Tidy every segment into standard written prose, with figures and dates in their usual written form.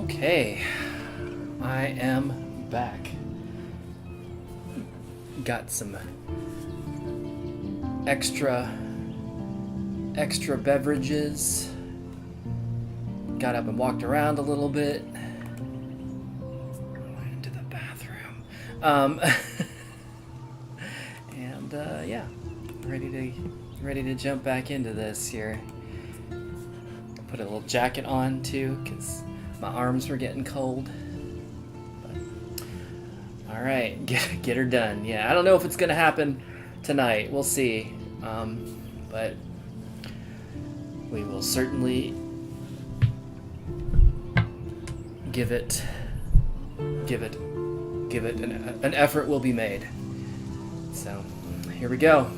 Okay, I am back. Got some extra beverages. Got up and walked around a little bit. Went into the bathroom. And yeah, ready to jump back into this here. Put a little jacket on too, because my arms were getting cold. But, all right, get her done. Yeah, I don't know if it's gonna happen tonight. We'll see. But we will certainly give it an effort will be made. So here we go.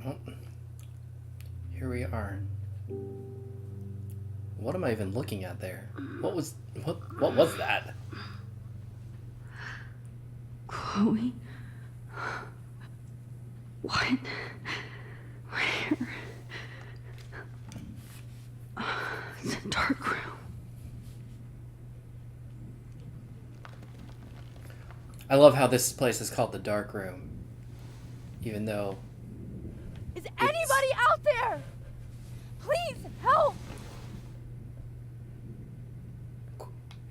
Well, here we are. What am I even looking at there? What was that? Chloe? What? Where? It's a dark room. I love how this place is called the Dark Room, even though Is anybody out there? Please help!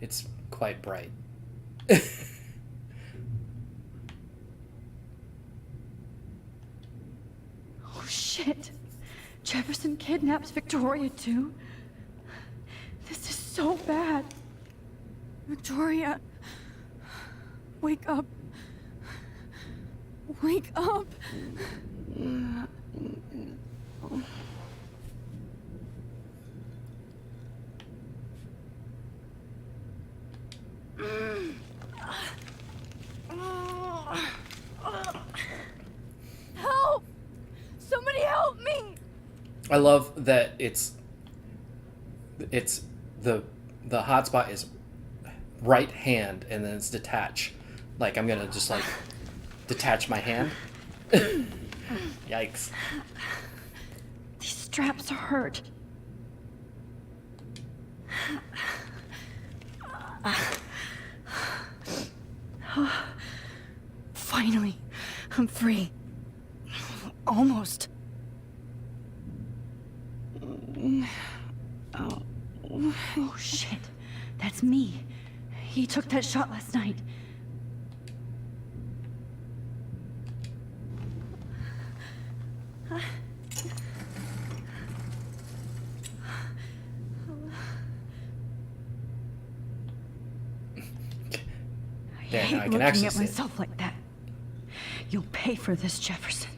it's quite bright. Oh shit. Jefferson kidnaps Victoria too? This is so bad. Victoria. Wake up. Wake up. Help! Somebody help me! I love that it's the hotspot is right hand and then it's detach. Like I'm gonna just like detach my hand. Yikes. These straps hurt. Finally, I'm free. Almost. Oh shit. That's me. He took that shot last night. There, I now I hate can looking actually at see it. myself like that. You'll pay for this, Jefferson.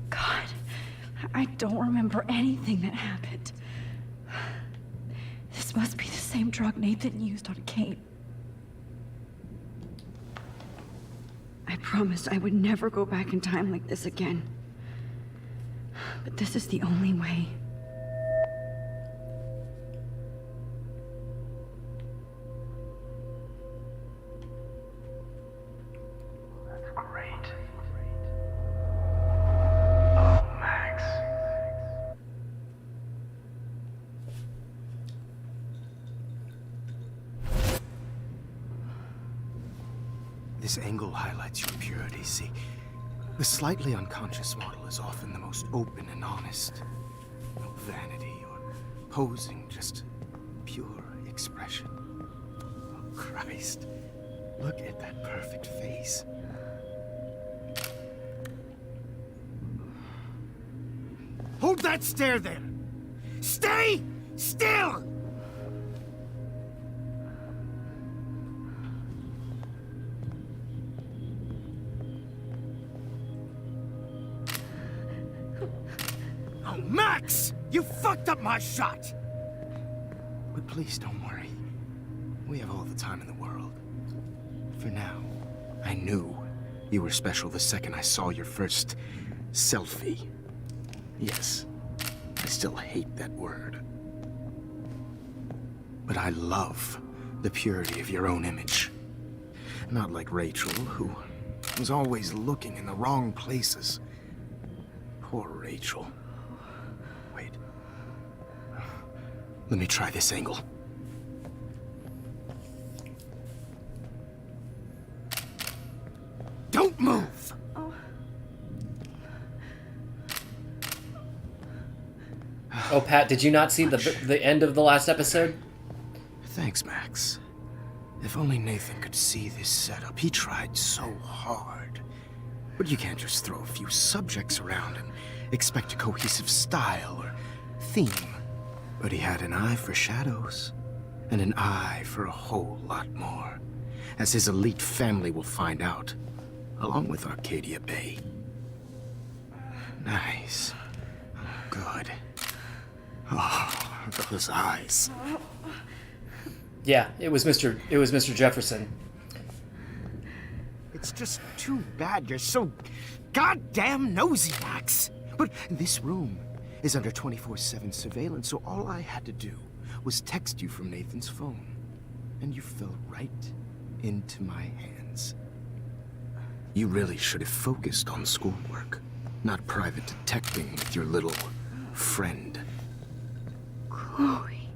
God, I don't remember anything that happened. This must be the same drug Nathan used on Kate. I promised I would never go back in time like this again. But this is the only way. That's great. Oh, Max. This angle highlights your purity, see? The slightly unconscious model is often the most open and honest. No vanity or posing, just pure expression. Oh, Christ. Look at that perfect face. Hold that stare there! Stay still! Oh, Max! You fucked up my shot! But please don't worry. We have all the time in the world. For now, I knew you were special the second I saw your first selfie. Yes, I still hate that word. But I love the purity of your own image. Not like Rachel, who was always looking in the wrong places. Poor Rachel. Wait. Let me try this angle. Don't move! Oh, Pat, did you not see the end of the last episode? Thanks, Max. If only Nathan could see this setup. He tried so hard. But you can't just throw a few subjects around and expect a cohesive style or theme. But he had an eye for shadows, and an eye for a whole lot more, as his elite family will find out, along with Arcadia Bay. Nice. Good. Oh, those eyes. Yeah, it was Mr. Jefferson. It's just too bad you're so goddamn nosy, Max. But this room is under 24/7 surveillance, so all I had to do was text you from Nathan's phone. And you fell right into my hands. You really should have focused on schoolwork, not private detecting with your little friend. Chloe.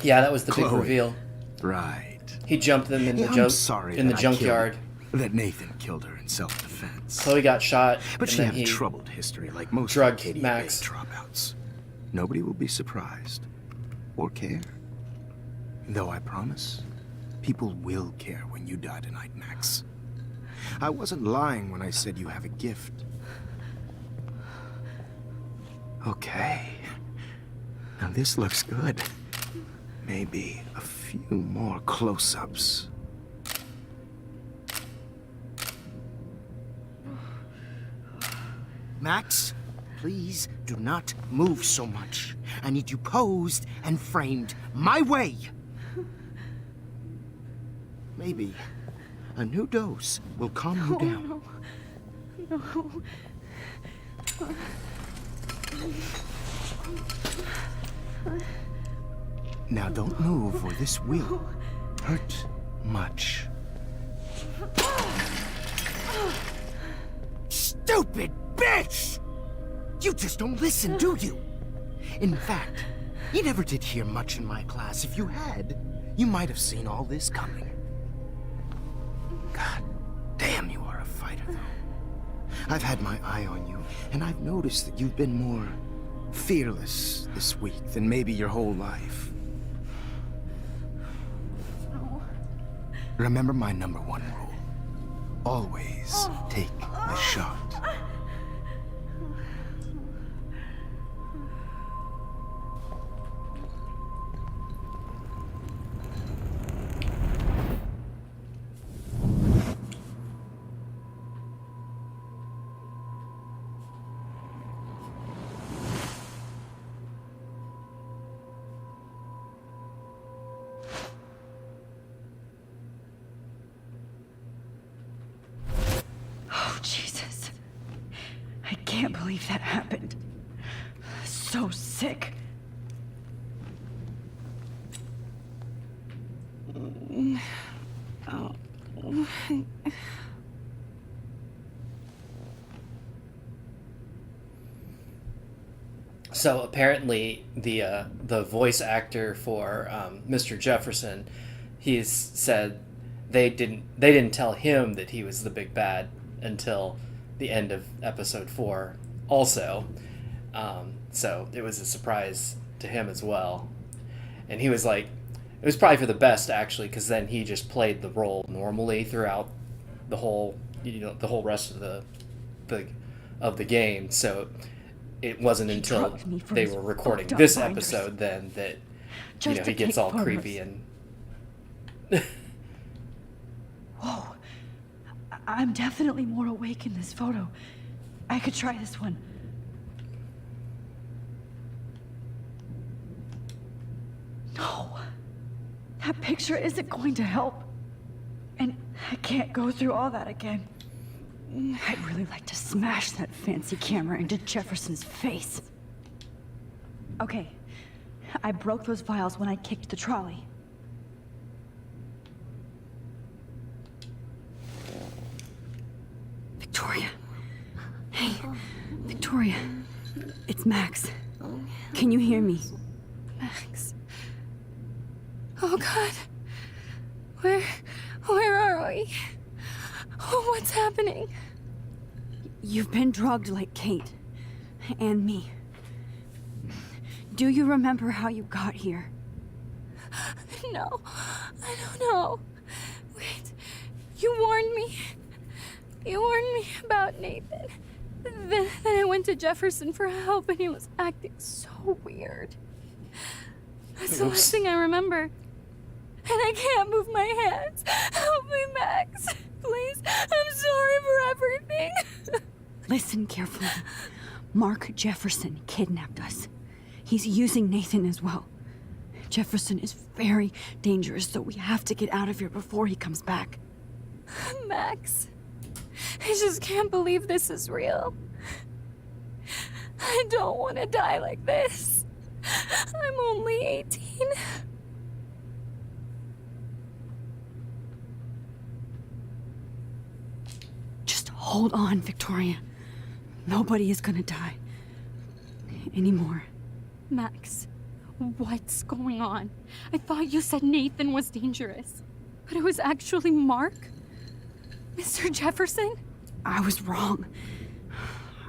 Yeah, that was the big Chloe. reveal. Right. He jumped them in the I'm sorry in the that I junkyard. that Nathan killed her in self-defense. Chloe got shot, But and she then had a he troubled history like most drugged Arcadia Max. Bay dropouts. Nobody will be surprised or care. Though I promise, people will care when you die tonight, Max. I wasn't lying when I said you have a gift. Okay. Now this looks good. Maybe a few more close-ups. Max, please do not move so much. I need you posed and framed my way. Maybe a new dose will calm you down. Now don't move or this will hurt much. Stupid bitch! You just don't listen, do you? In fact, you never did hear much in my class. If you had, you might have seen all this coming. God damn, you are a fighter, though. I've had my eye on you, and I've noticed that you've been more fearless this week than maybe your whole life. Remember my number one rule. Always take the shot. Oh, Jesus. I can't believe that happened. So sick. So apparently, the voice actor for Mr. Jefferson, he's said they didn't tell him that he was the big bad until the end of episode 4. Also, so it was a surprise to him as well, and he was like, it was probably for the best actually, because then he just played the role normally throughout the whole the whole rest of the game. So it wasn't until drugged me for they his were recording fucked up this binders. episode then that Just to he gets take all photos. creepy and Whoa. I'm definitely more awake in this photo. I could try this one. No. That picture isn't going to help. And I can't go through all that again. I'd really like to smash that fancy camera into Jefferson's face. Okay. I broke those vials when I kicked the trolley. Victoria. Hey, Victoria. It's Max. Can you hear me? Max. Oh God. Where are we? Oh, what's happening? You've been drugged like Kate. And me. Do you remember how you got here? No, I don't know. Wait, you warned me. You warned me about Nathan. Then I went to Jefferson for help and he was acting so weird. That's the last thing I remember. And I can't move my hands. Help me, Max. Please, I'm sorry for everything. Listen carefully. Mark Jefferson kidnapped us. He's using Nathan as well. Jefferson is very dangerous, so we have to get out of here before he comes back. Max, I just can't believe this is real. I don't want to die like this. I'm only 18. Just hold on, Victoria. Nobody is gonna die. Anymore. Max, what's going on? I thought you said Nathan was dangerous, but it was actually Mark? Mr. Jefferson? I was wrong.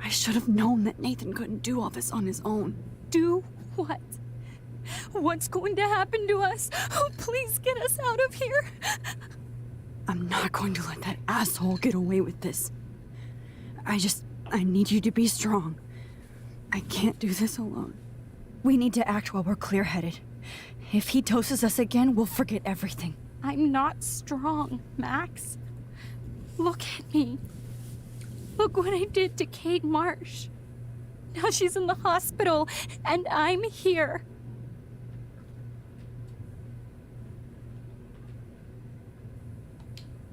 I should have known that Nathan couldn't do all this on his own. Do what? What's going to happen to us? Oh, please get us out of here. I'm not going to let that asshole get away with this. I need you to be strong. I can't do this alone. We need to act while we're clear-headed. If he doses us again, we'll forget everything. I'm not strong, Max. Look at me. Look what I did to Kate Marsh. Now she's in the hospital, and I'm here.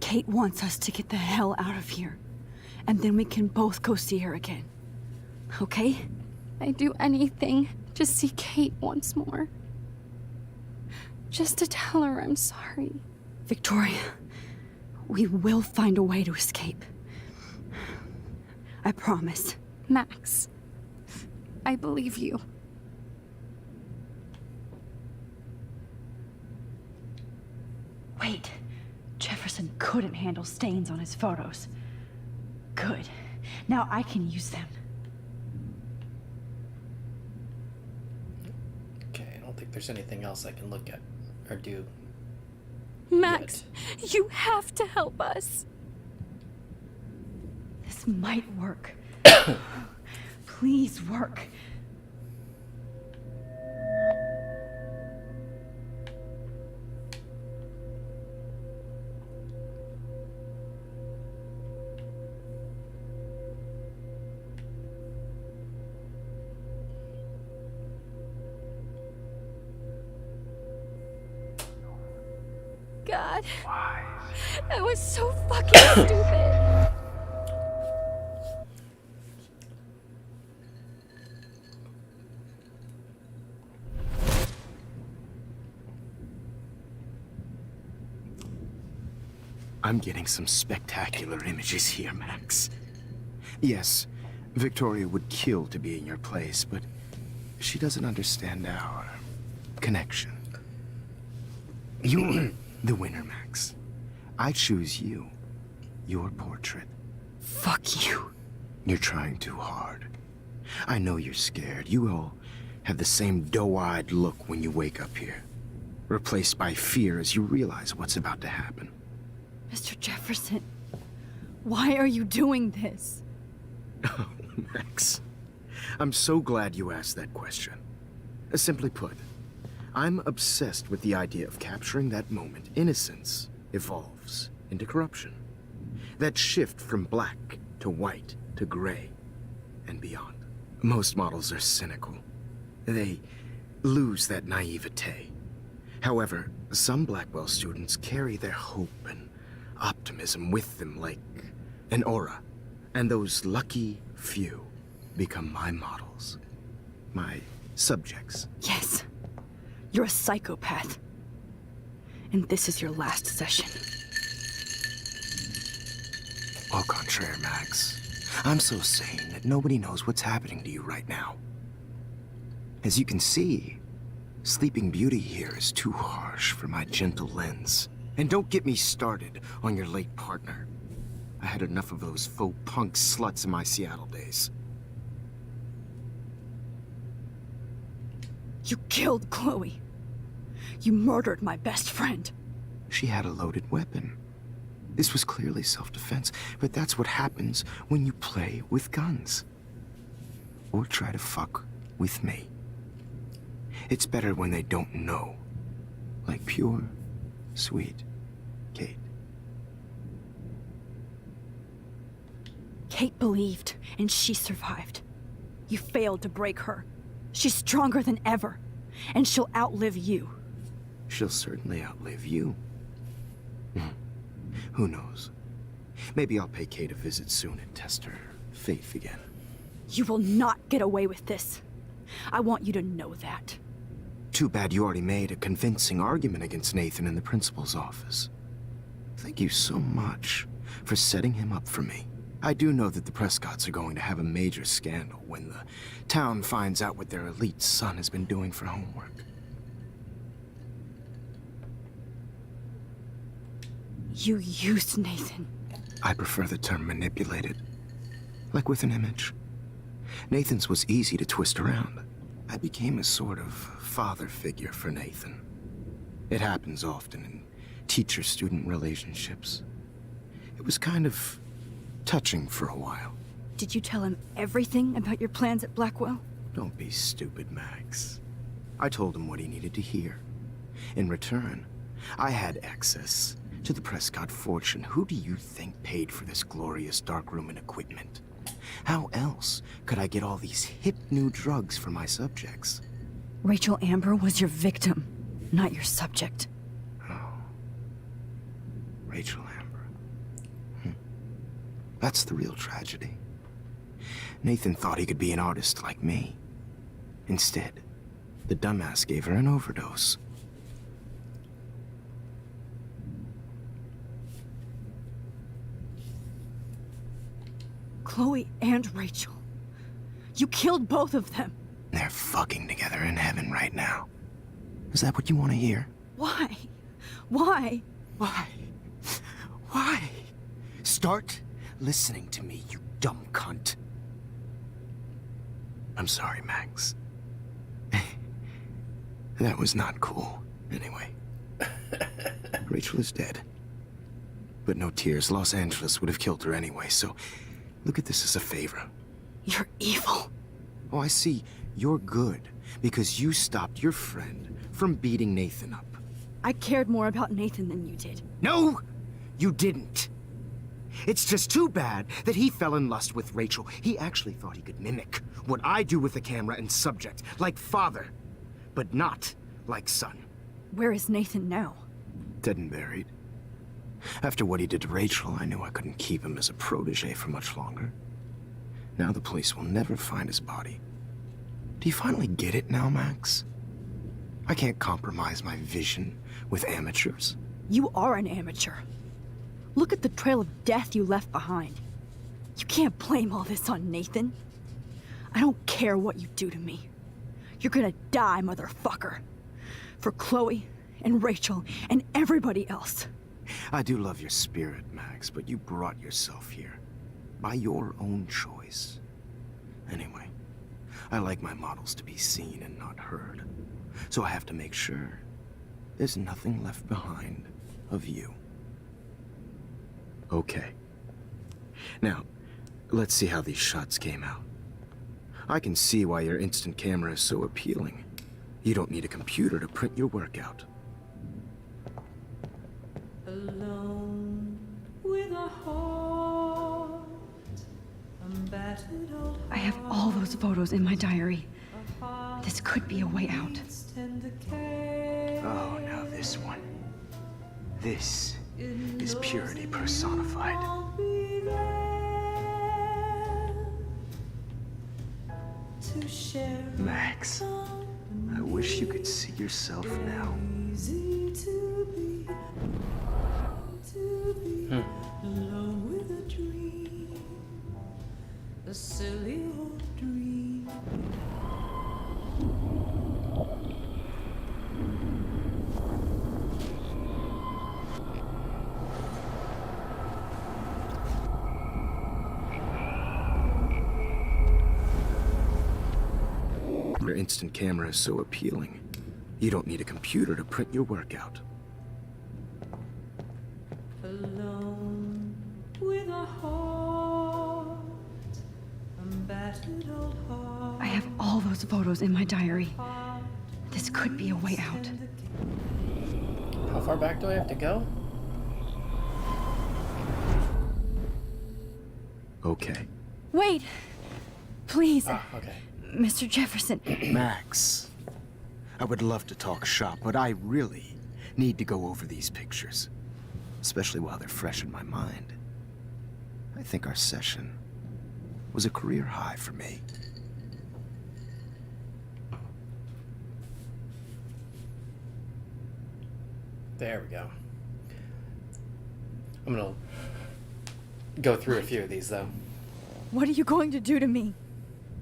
Kate wants us to get the hell out of here. And then we can both go see her again. Okay? I'd do anything to see Kate once more. Just to tell her I'm sorry. Victoria, we will find a way to escape. I promise. Max, I believe you. Wait. Jefferson couldn't handle stains on his photos. Good. Now I can use them. Okay, I don't think there's anything else I can look at or do. Max, you have to help us. This might work. Please work. God, Wise. that was so fucking stupid. I'm getting some spectacular images here, Max. Yes, Victoria would kill to be in your place, but she doesn't understand our connection. You're the winner, Max. I choose you. Your portrait. Fuck you. You're trying too hard. I know you're scared. You all have the same doe-eyed look when you wake up here. Replaced by fear as you realize what's about to happen. Mr. Jefferson, why are you doing this? Oh, Max. I'm so glad you asked that question. Simply put, I'm obsessed with the idea of capturing that moment innocence evolves into corruption. That shift from black to white to gray and beyond. Most models are cynical. They lose that naivete. However, some Blackwell students carry their hope and optimism with them like an aura. And those lucky few become my models. My subjects. Yes, you're a psychopath. And this is your last session. Au contraire, Max. I'm so sane that nobody knows what's happening to you right now. As you can see, Sleeping Beauty here is too harsh for my gentle lens. And don't get me started on your late partner. I had enough of those faux punk sluts in my Seattle days. You killed Chloe. You murdered my best friend. She had a loaded weapon. This was clearly self-defense, but that's what happens when you play with guns. Or try to fuck with me. It's better when they don't know. Like pure, sweet Kate. Kate believed, and she survived. You failed to break her. She's stronger than ever, and she'll outlive you. She'll certainly outlive you. Who knows? Maybe I'll pay Kate a visit soon and test her faith again. You will not get away with this. I want you to know that. Too bad you already made a convincing argument against Nathan in the principal's office. Thank you so much for setting him up for me. I do know that the Prescotts are going to have a major scandal when the town finds out what their elite son has been doing for homework. You used Nathan. I prefer the term manipulated. Like with an image. Nathan's was easy to twist around. I became a sort of father figure for Nathan. It happens often in teacher-student relationships. It was kind of touching for a while. Did you tell him everything about your plans at Blackwell? Don't be stupid, Max. I told him what he needed to hear. In return, I had access to the Prescott fortune. Who do you think paid for this glorious darkroom and equipment? How else could I get all these hip new drugs for my subjects? Rachel Amber was your victim, not your subject. Oh. Rachel Amber. That's the real tragedy. Nathan thought he could be an artist like me. Instead, the dumbass gave her an overdose. Chloe and Rachel. You killed both of them. They're fucking together in heaven right now. Is that what you want to hear? Why? Why? Why? Why? Start listening to me, you dumb cunt. I'm sorry, Max. That was not cool, anyway. Rachel is dead. But no tears. Los Angeles would have killed her anyway, so look at this as a favor. You're evil. Oh, I see. You're good because you stopped your friend from beating Nathan up. I cared more about Nathan than you did. No, you didn't. It's just too bad that he fell in lust with Rachel. He actually thought he could mimic what I do with the camera and subject, like father, but not like son. Where is Nathan now? Dead and buried. After what he did to Rachel, I knew I couldn't keep him as a protege for much longer. Now the police will never find his body. Do you finally get it now, Max? I can't compromise my vision with amateurs. You are an amateur. Look at the trail of death you left behind. You can't blame all this on Nathan. I don't care what you do to me. You're gonna die, motherfucker. For Chloe and Rachel and everybody else. I do love your spirit, Max, but you brought yourself here. By your own choice. Anyway, I like my models to be seen and not heard. So I have to make sure there's nothing left behind of you. Okay. Now, let's see how these shots came out. I can see why your instant camera is so appealing. You don't need a computer to print your work out. Alone with a heart, battered old I have all those photos in my diary. heart, This could be a way out. tender care. Oh, now this one. This is purity personified. I'll be there to share Max, I wish you could see yourself now. easy to be alone with a dream, a silly old dream. Your instant camera is so appealing. You don't need a computer to print your work out. Alone with a heart, battered old heart. I have all those photos in my diary. This could be a way out. How far back do I have to go? Okay. Wait! Please, Ah, okay. Mr. Jefferson. Max, I would love to talk shop, but I really need to go over these pictures. Especially while they're fresh in my mind. I think our session was a career high for me. There we go. I'm gonna go through a few of these though. What are you going to do to me?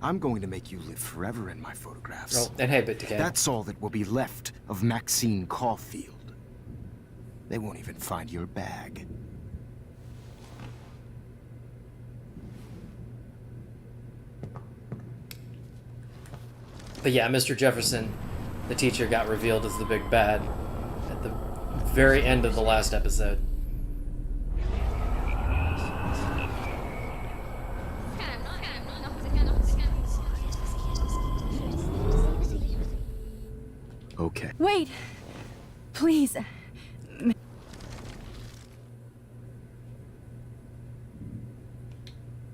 I'm going to make you live forever in my photographs. Oh, and hey, but to That's all that will be left of Maxine Caulfield. They won't even find your bag. But yeah, Mr. Jefferson, the teacher, got revealed as the big bad at the very end of the last episode. Okay. Wait! Please.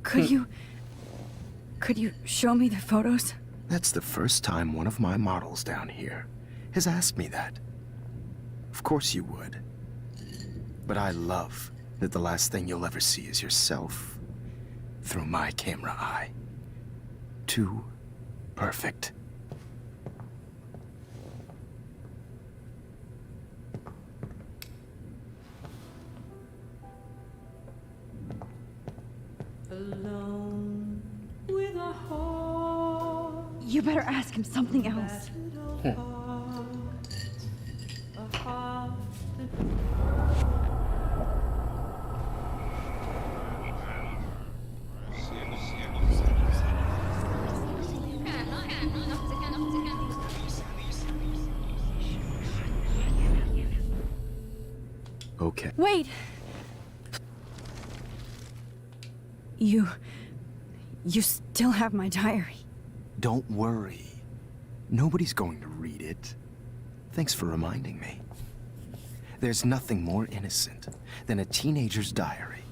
Could you show me the photos? That's the first time one of my models down here has asked me that. Of course you would. But I love that the last thing you'll ever see is yourself through my camera eye. Too perfect. Alone with a heart, You better ask him something else. battered old heart, a heart that Okay. Wait! You still have my diary. Don't worry. Nobody's going to read it. Thanks for reminding me. There's nothing more innocent than a teenager's diary.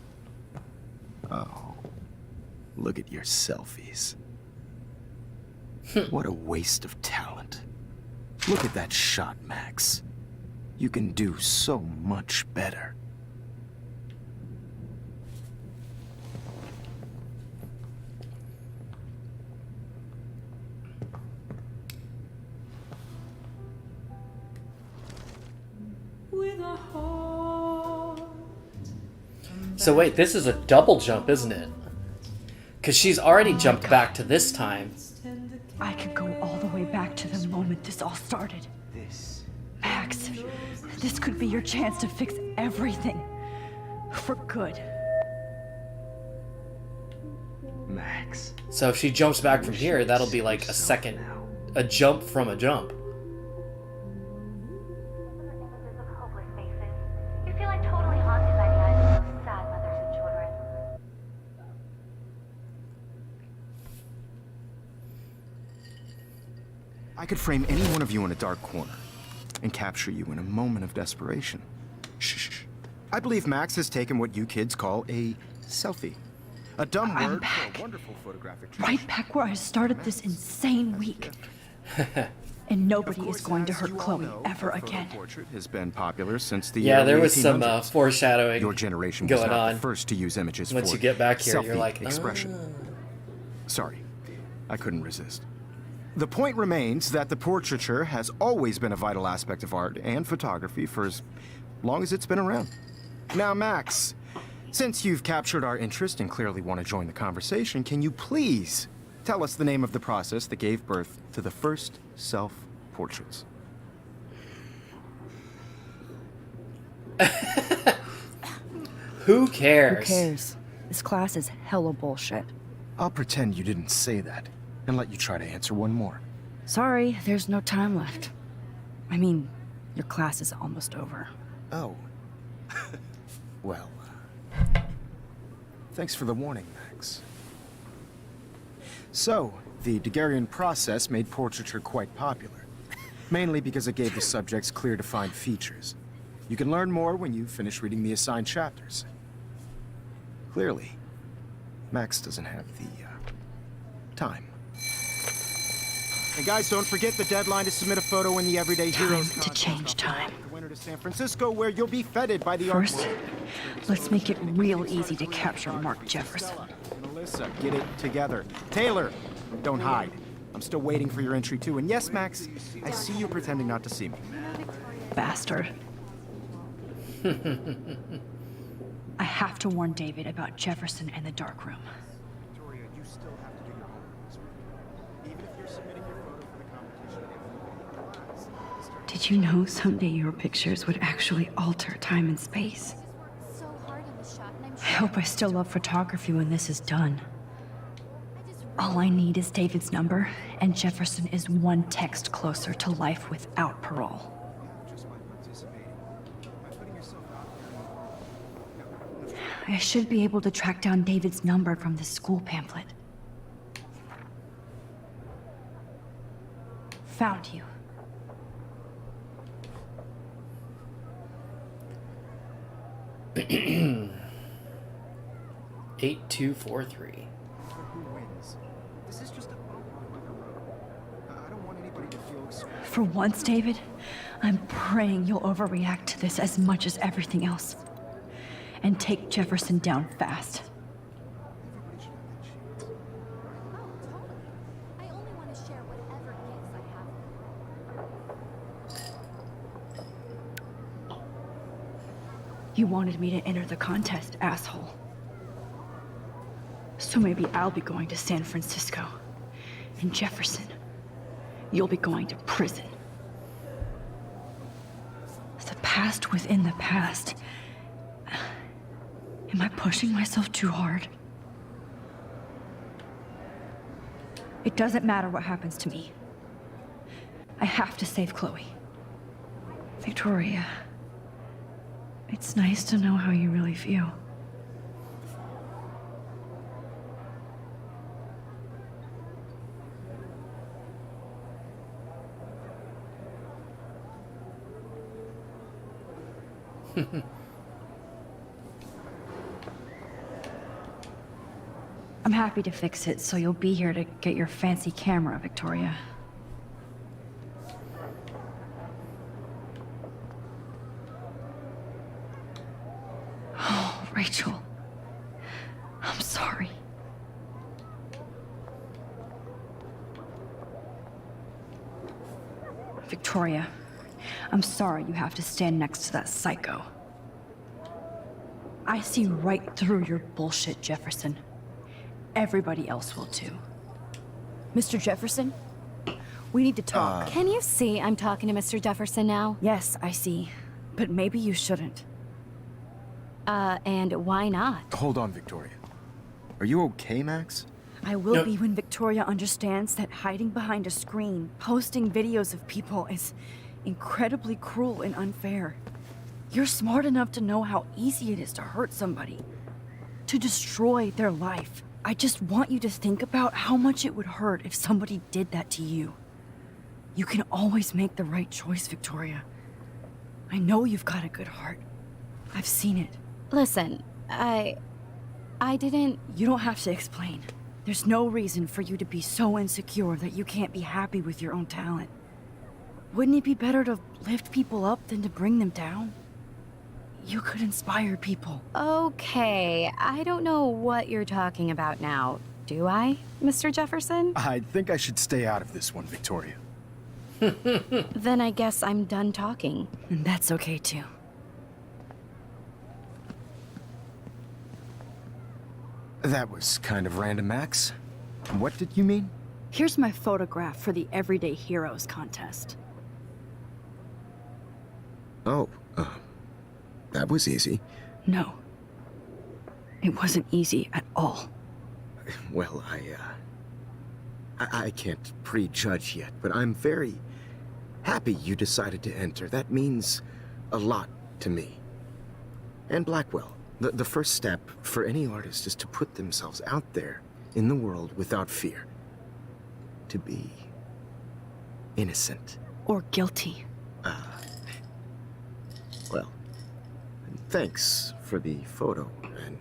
Oh, look at your selfies. What a waste of talent. Look at that shot, Max. You can do so much better. with a heart. So wait, this is a double jump, isn't it? Because she's already jumped back to this time. I could go all the way back to the moment this all started. Max, this could be your chance to fix everything. For good. Max. So if she jumps back from here, that'll be like a jump from a jump. Images of hopeless faces. You feel like totally haunted by the eyes of those sad mothers and children. I could frame any one of you in a dark corner and capture you in a moment of desperation. Shh. I believe Max has taken what you kids call a selfie. A dumb I'm word back. for a wonderful photographic Right back where I started this insane week. And nobody is going to hurt Chloe ever again. Portrait has been popular since the Yeah, there early was some 1800s. foreshadowing Your generation was going not on. the first to use images Once for you get back here, you're selfie like, expression. "Ah." Sorry, I couldn't resist. The point remains that the portraiture has always been a vital aspect of art and photography for as long as it's been around. Now, Max, since you've captured our interest and clearly want to join the conversation, can you please tell us the name of the process that gave birth to the first self-portraits? Who cares? Who cares? This class is hella bullshit. I'll pretend you didn't say that and let you try to answer one more. Sorry, there's no time left. I mean, your class is almost over. Oh. Well, thanks for the warning, Max. So, the Daguerrean process made portraiture quite popular, mainly because it gave the subjects clear defined features. You can learn more when you finish reading the assigned chapters. Clearly, Max doesn't have the, time. And guys, don't forget the deadline to submit a photo in the Everyday Heroes Time to change time. The winter to San Francisco, where you'll be feted by the art First, world. let's make it real easy to capture Mark Jefferson. And Alyssa, get it together. Taylor, don't hide. I'm still waiting for your entry too. And yes, Max, I see you pretending not to see me. Bastard. I have to warn David about Jefferson and the dark room. Victoria, you still have to do your homework this week. Even if you're submitting your photo for the competition, Did you know someday your pictures would actually alter time and space? So hard on the shot, and I'm I hope I still love photography when this is done. All I need is David's number, and Jefferson is one text closer to life without parole. just by participating, by putting yourself out there. I should be able to track down David's number from the school pamphlet. Found you. $8243. 8243. Who wins? This is just a bump on the road. I don't want anybody to feel excluded. For once, David, I'm praying you'll overreact to this as much as everything else. And take Jefferson down fast. Everybody should have that chance. Oh, totally. I only want to share whatever gifts I have. You wanted me to enter the contest, asshole. So maybe I'll be going to San Francisco. And Jefferson, you'll be going to prison. The past within the past. Am I pushing myself too hard? It doesn't matter what happens to me. I have to save Chloe. Victoria, It's nice to know how you really feel. I'm happy to fix it, so you'll be here to get your fancy camera, Victoria. Oh, Rachel. I'm sorry. Victoria, I'm sorry you have to stand next to that psycho. I see right through your bullshit, Jefferson. Everybody else will too. Mr. Jefferson, we need to talk. Can you see I'm talking to Mr. Jefferson now? Yes, I see. But maybe you shouldn't. And why not? Hold on, Victoria. Are you okay, Max? I will Yep. be when Victoria understands that hiding behind a screen, posting videos of people is incredibly cruel and unfair. You're smart enough to know how easy it is to hurt somebody, to destroy their life. I just want you to think about how much it would hurt if somebody did that to you. You can always make the right choice, Victoria. I know you've got a good heart. I've seen it. Listen, I didn't... You don't have to explain. There's no reason for you to be so insecure that you can't be happy with your own talent. Wouldn't it be better to lift people up than to bring them down? You could inspire people. Okay, I don't know what you're talking about now. Do I, Mr. Jefferson? I think I should stay out of this one, Victoria. Then I guess I'm done talking. And that's okay too. That was kind of random, Max. What did you mean? Here's my photograph for the Everyday Heroes contest. Oh, that was easy. No. It wasn't easy at all. Well, I can't prejudge yet, but I'm very happy you decided to enter. That means a lot to me. And Blackwell. The first step for any artist is to put themselves out there in the world without fear. To be innocent. Or guilty. Well, thanks for the photo, and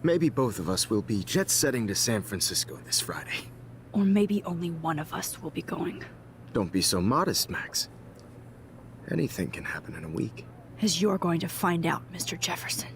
maybe both of us will be jet-setting to San Francisco this Friday. Or maybe only one of us will be going. Don't be so modest, Max. Anything can happen in a week. As you're going to find out, Mr. Jefferson.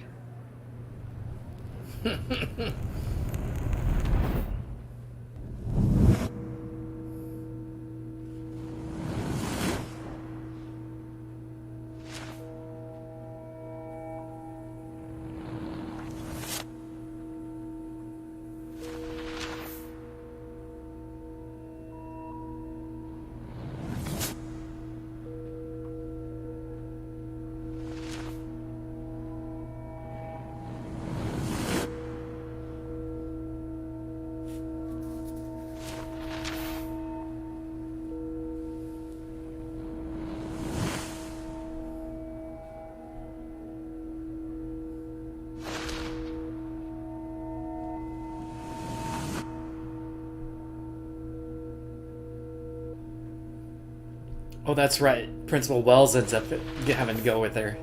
Oh, that's right. Principal Wells ends up having to go with her.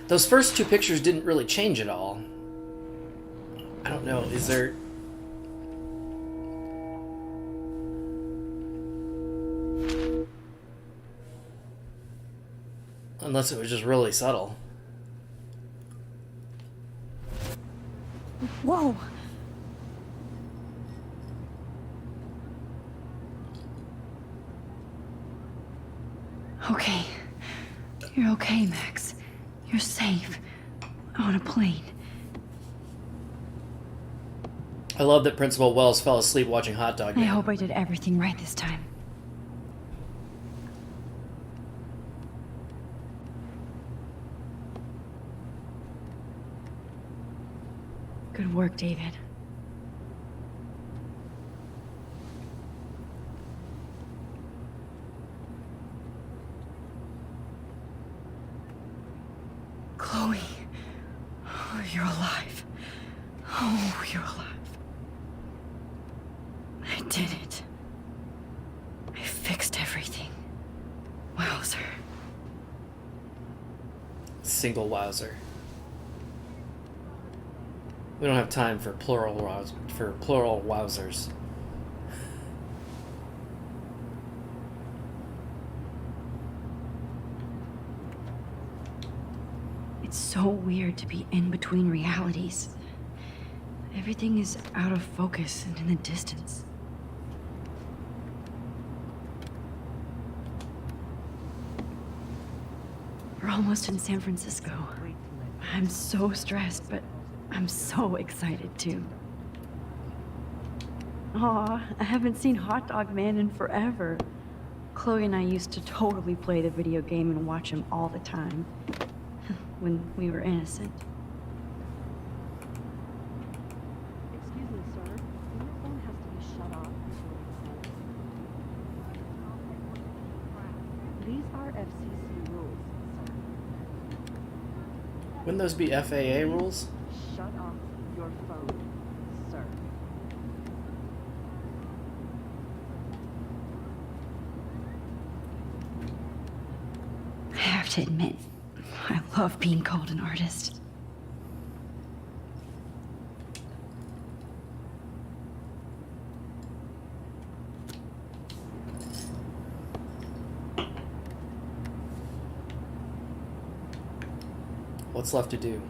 Those first two pictures didn't really change at all. I don't know. Is there... Unless it was just really subtle. Whoa! Okay. You're okay, Max. You're safe. On a plane. I love that Principal Wells fell asleep watching Hot Dog I Man. hope I did everything right this time. Good work, David. did it. I fixed everything. Wowzer. Single wowzer. We don't have time for plural wowzers. It's so weird to be in between realities. Everything is out of focus and in the distance. We're almost in San Francisco. I'm so stressed, but I'm so excited too. Aw, I haven't seen Hot Dog Man in forever. Chloe and I used to totally play the video game and watch him all the time. When we were innocent. Excuse me, sir. Your phone has to be shut off before you call. These are FCC rules, sir. Wouldn't those be FAA rules? Shut off your phone, sir. I have to admit, I love being called an artist. What's left to do?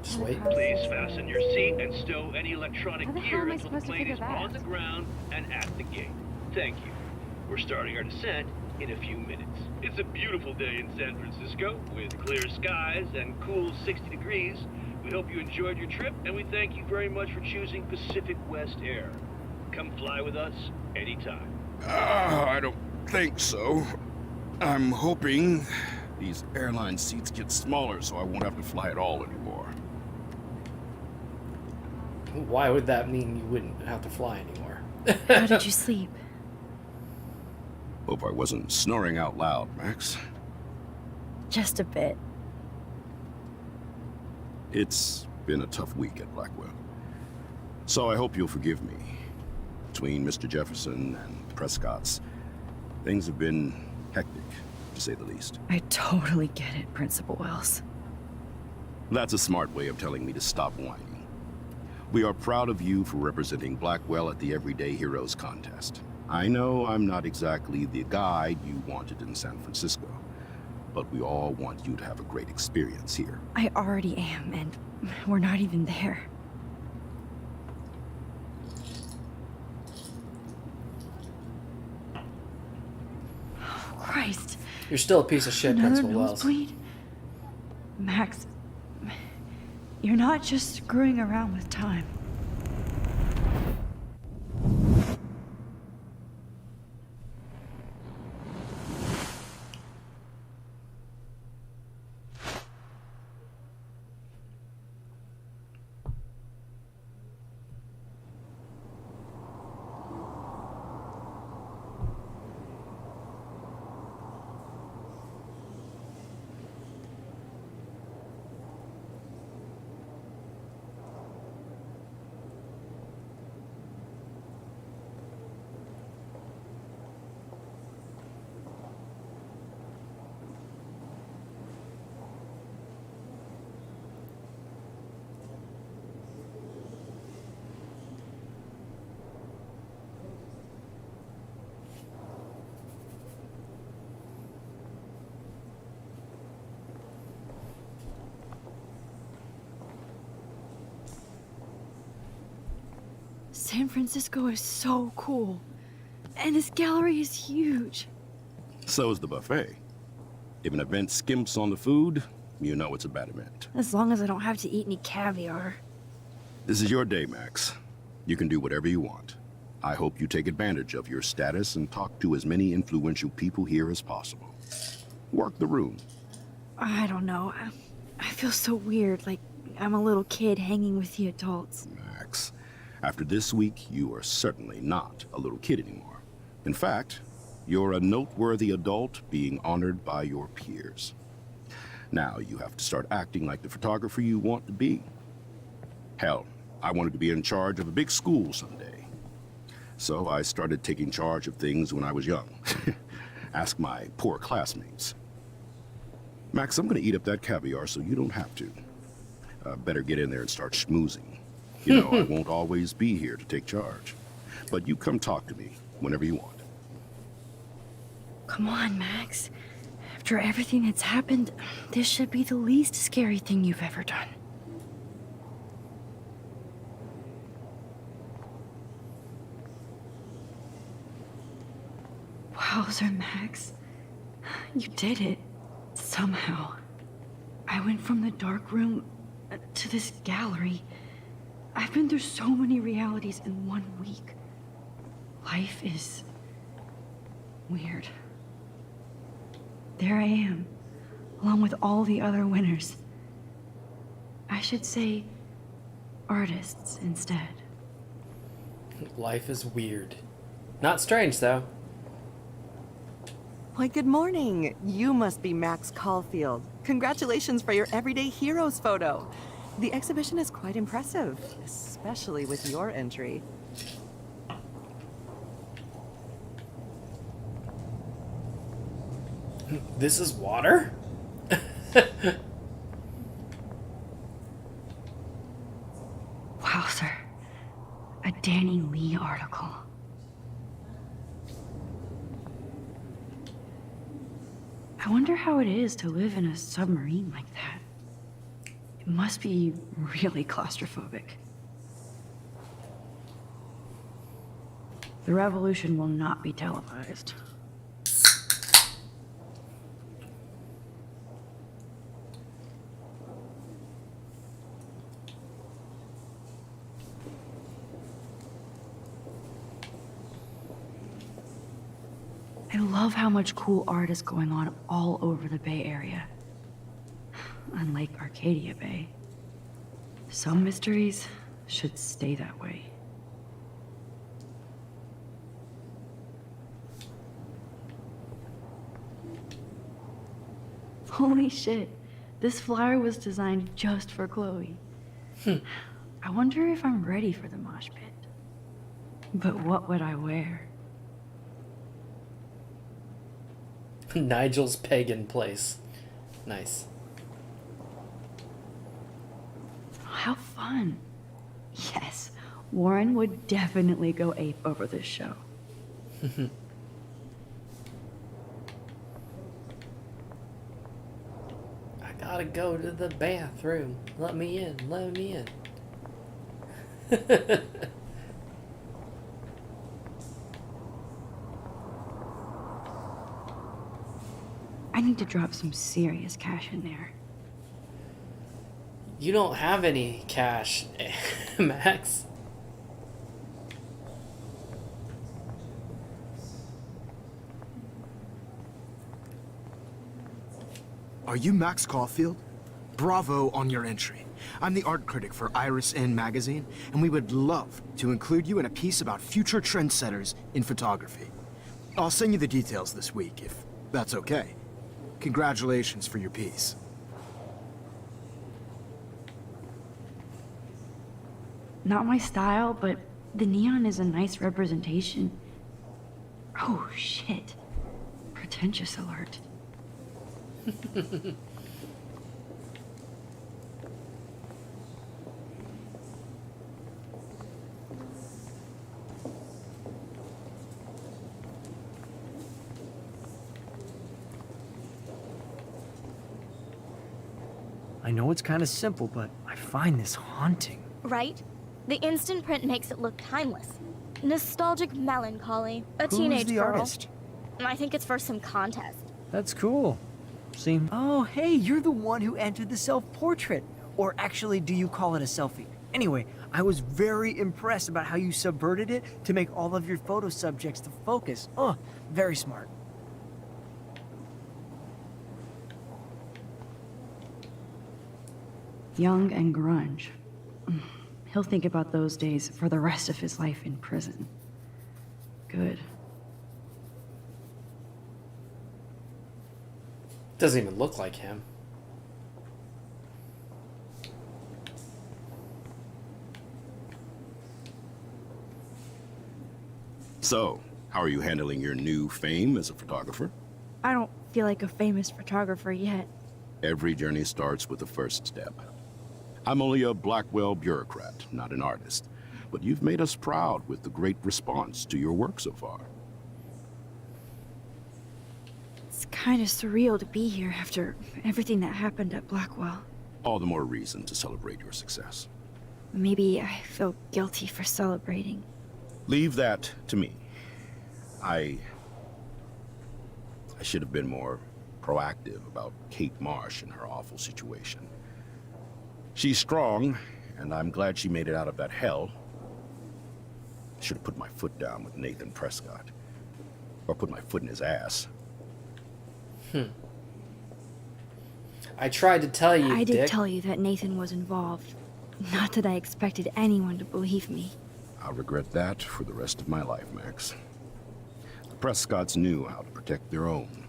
Just wait. Please fasten your seat and stow any electronic How the hell gear am I until the supposed to plane figure is that on the out? ground and at the gate. Thank you. We're starting our descent in a few minutes. It's a beautiful day in San Francisco with clear skies and cool 60 degrees. We hope you enjoyed your trip, and we thank you very much for choosing Pacific West Air. Come fly with us anytime. I don't think so. I'm hoping these airline seats get smaller so I won't have to fly at all anymore. Why would that mean you wouldn't have to fly anymore? How did you sleep? Hope I wasn't snoring out loud, Max. Just a bit. It's been a tough week at Blackwell. So I hope you'll forgive me. Between Mr. Jefferson and Prescott's, things have been hectic, to say the least. I totally get it, Principal Wells. That's a smart way of telling me to stop whining. We are proud of you for representing Blackwell at the Everyday Heroes contest. I know I'm not exactly the guide you wanted in San Francisco, but we all want you to have a great experience here. I already am, and we're not even there. Oh, Christ. You're still a piece of shit, Another Principal Wells. nosebleed? Max, you're not just screwing around with time. San Francisco is so cool. And this gallery is huge. So is the buffet. If an event skimps on the food, you know it's a bad event. As long as I don't have to eat any caviar. This is your day, Max. You can do whatever you want. I hope you take advantage of your status and talk to as many influential people here as possible. Work the room. I don't know. I feel so weird, like I'm a little kid hanging with the adults. Max, after this week, you are certainly not a little kid anymore. In fact, you're a noteworthy adult being honored by your peers. Now you have to start acting like the photographer you want to be. Hell, I wanted to be in charge of a big school someday. So I started taking charge of things when I was young. Ask my poor classmates. Max, I'm gonna eat up that caviar so you don't have to. Better get in there and start schmoozing. You know, I won't always be here to take charge. But you come talk to me whenever you want. Come on, Max. After everything that's happened, this should be the least scary thing you've ever done. Wowzer, Max. You did it. Somehow. I went from the dark room to this gallery. I've been through so many realities in 1 week. Life is weird. There I am, along with all the other winners. I should say artists instead. Life is weird. Not strange, though. Why, good morning. You must be Max Caulfield. Congratulations for your Everyday Heroes photo. The exhibition is quite impressive, especially with your entry. This is water? Wowzer. A Danny Lee article. I wonder how it is to live in a submarine like that. It must be really claustrophobic. The revolution will not be televised. I love how much cool art is going on all over the Bay Area. Unlike Arcadia Bay. Some mysteries should stay that way. Holy shit. This flyer was designed just for Chloe. I wonder if I'm ready for the mosh pit. But what would I wear? Nigel's pagan place. Nice. How fun. Yes, Warren would definitely go ape over this show. I gotta go to the bathroom. Let me in. Let me in. I need to drop some serious cash in there. You don't have any cash, Max. Are you Max Caulfield? Bravo on your entry. I'm the art critic for Iris N magazine, and we would love to include you in a piece about future trendsetters in photography. I'll send you the details this week, if that's okay. Congratulations for your piece. Not my style, but the neon is a nice representation. Oh, shit. Pretentious alert. I know it's kind of simple, but I find this haunting. Right? The instant print makes it look timeless. Nostalgic melancholy. A Who's teenage the girl. artist? I think it's for some contest. That's cool. Seem. Oh, hey, you're the one who entered the self-portrait. Or actually, do you call it a selfie? Anyway, I was very impressed about how you subverted it to make all of your photo subjects the focus. Oh, very smart. Young and grunge. He'll think about those days for the rest of his life in prison. Good. Doesn't even look like him. So, how are you handling your new fame as a photographer? I don't feel like a famous photographer yet. Every journey starts with the first step. I'm only a Blackwell bureaucrat, not an artist. But you've made us proud with the great response to your work so far. It's kind of surreal to be here after everything that happened at Blackwell. All the more reason to celebrate your success. Maybe I feel guilty for celebrating. Leave that to me. I should have been more proactive about Kate Marsh and her awful situation. She's strong, and I'm glad she made it out of that hell. Should have put my foot down with Nathan Prescott. Or put my foot in his ass. I tried to tell you, I did Dick. tell you that Nathan was involved. Not that I expected anyone to believe me. I'll regret that for the rest of my life, Max. The Prescotts knew how to protect their own.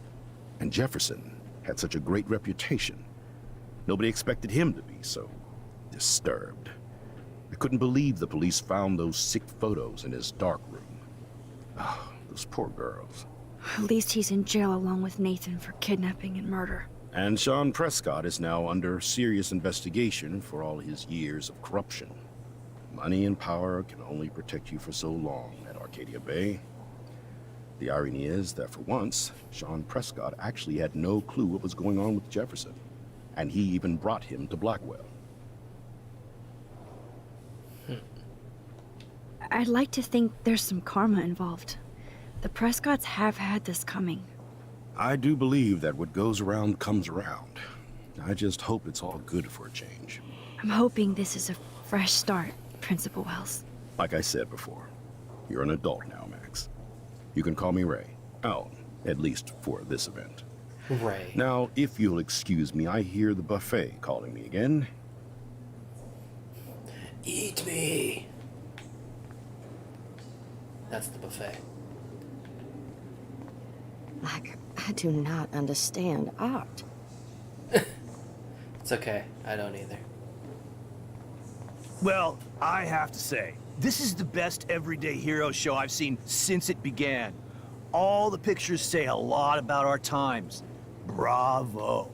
And Jefferson had such a great reputation. Nobody expected him to be so disturbed. I couldn't believe the police found those sick photos in his dark room. Oh, those poor girls. At least he's in jail along with Nathan for kidnapping and murder. And Sean Prescott is now under serious investigation for all his years of corruption. Money and power can only protect you for so long at Arcadia Bay. The irony is that for once, Sean Prescott actually had no clue what was going on with Jefferson. And he even brought him to Blackwell. I'd like to think there's some karma involved. The Prescotts have had this coming. I do believe that what goes around comes around. I just hope it's all good for a change. I'm hoping this is a fresh start, Principal Wells. Like I said before, you're an adult now, Max. You can call me Ray. Oh, at least for this event. Ray. Now, if you'll excuse me, I hear the buffet calling me again. Eat me. That's the buffet. Like, I do not understand art. It's okay. I don't either. Well, I have to say, this is the best everyday hero show I've seen since it began. All the pictures say a lot about our times. Bravo.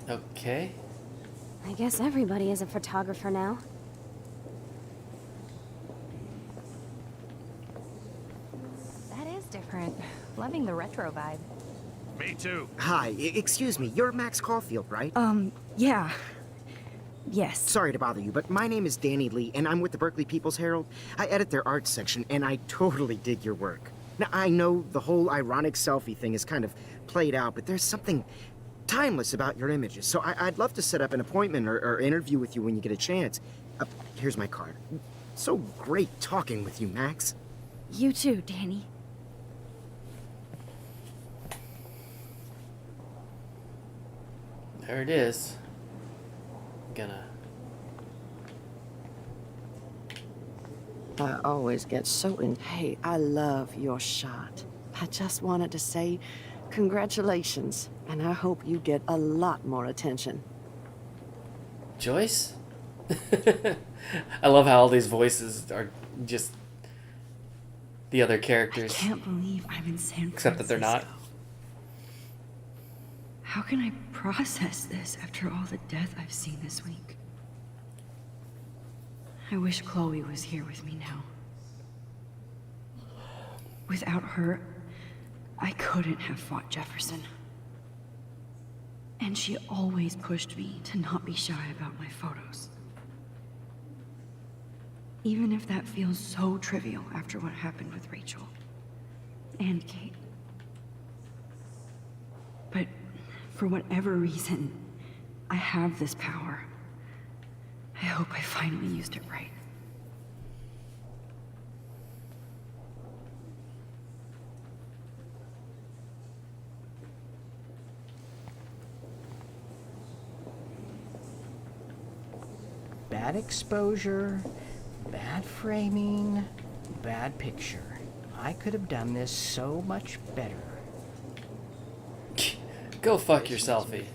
Okay. I guess everybody is a photographer now. That is different. Loving the retro vibe. Me too. Hi, excuse me. You're Max Caulfield, right? Yeah. Yes. Sorry to bother you, but my name is Danny Lee, and I'm with the Berkeley People's Herald. I edit their arts section, and I totally dig your work. Now, I know the whole ironic selfie thing is kind of played out, but there's something timeless about your images. So I'd love to set up an appointment or interview with you when you get a chance. Here's my card. So great talking with you, Max. You too, Danny. There it is. Gonna. I always get so in. Hey, I love your shot. I just wanted to say congratulations, and I hope you get a lot more attention. Joyce? I love how all these voices are just the other characters. I can't believe I'm in San Francisco. Except that they're not. How can I process this after all the death I've seen this week? I wish Chloe was here with me now. Without her, I couldn't have fought Jefferson. And she always pushed me to not be shy about my photos. Even if that feels so trivial after what happened with Rachel and Kate. But for whatever reason, I have this power. I hope I finally used it right. Bad exposure, bad framing, bad picture. I could have done this so much better. Go fuck your selfie.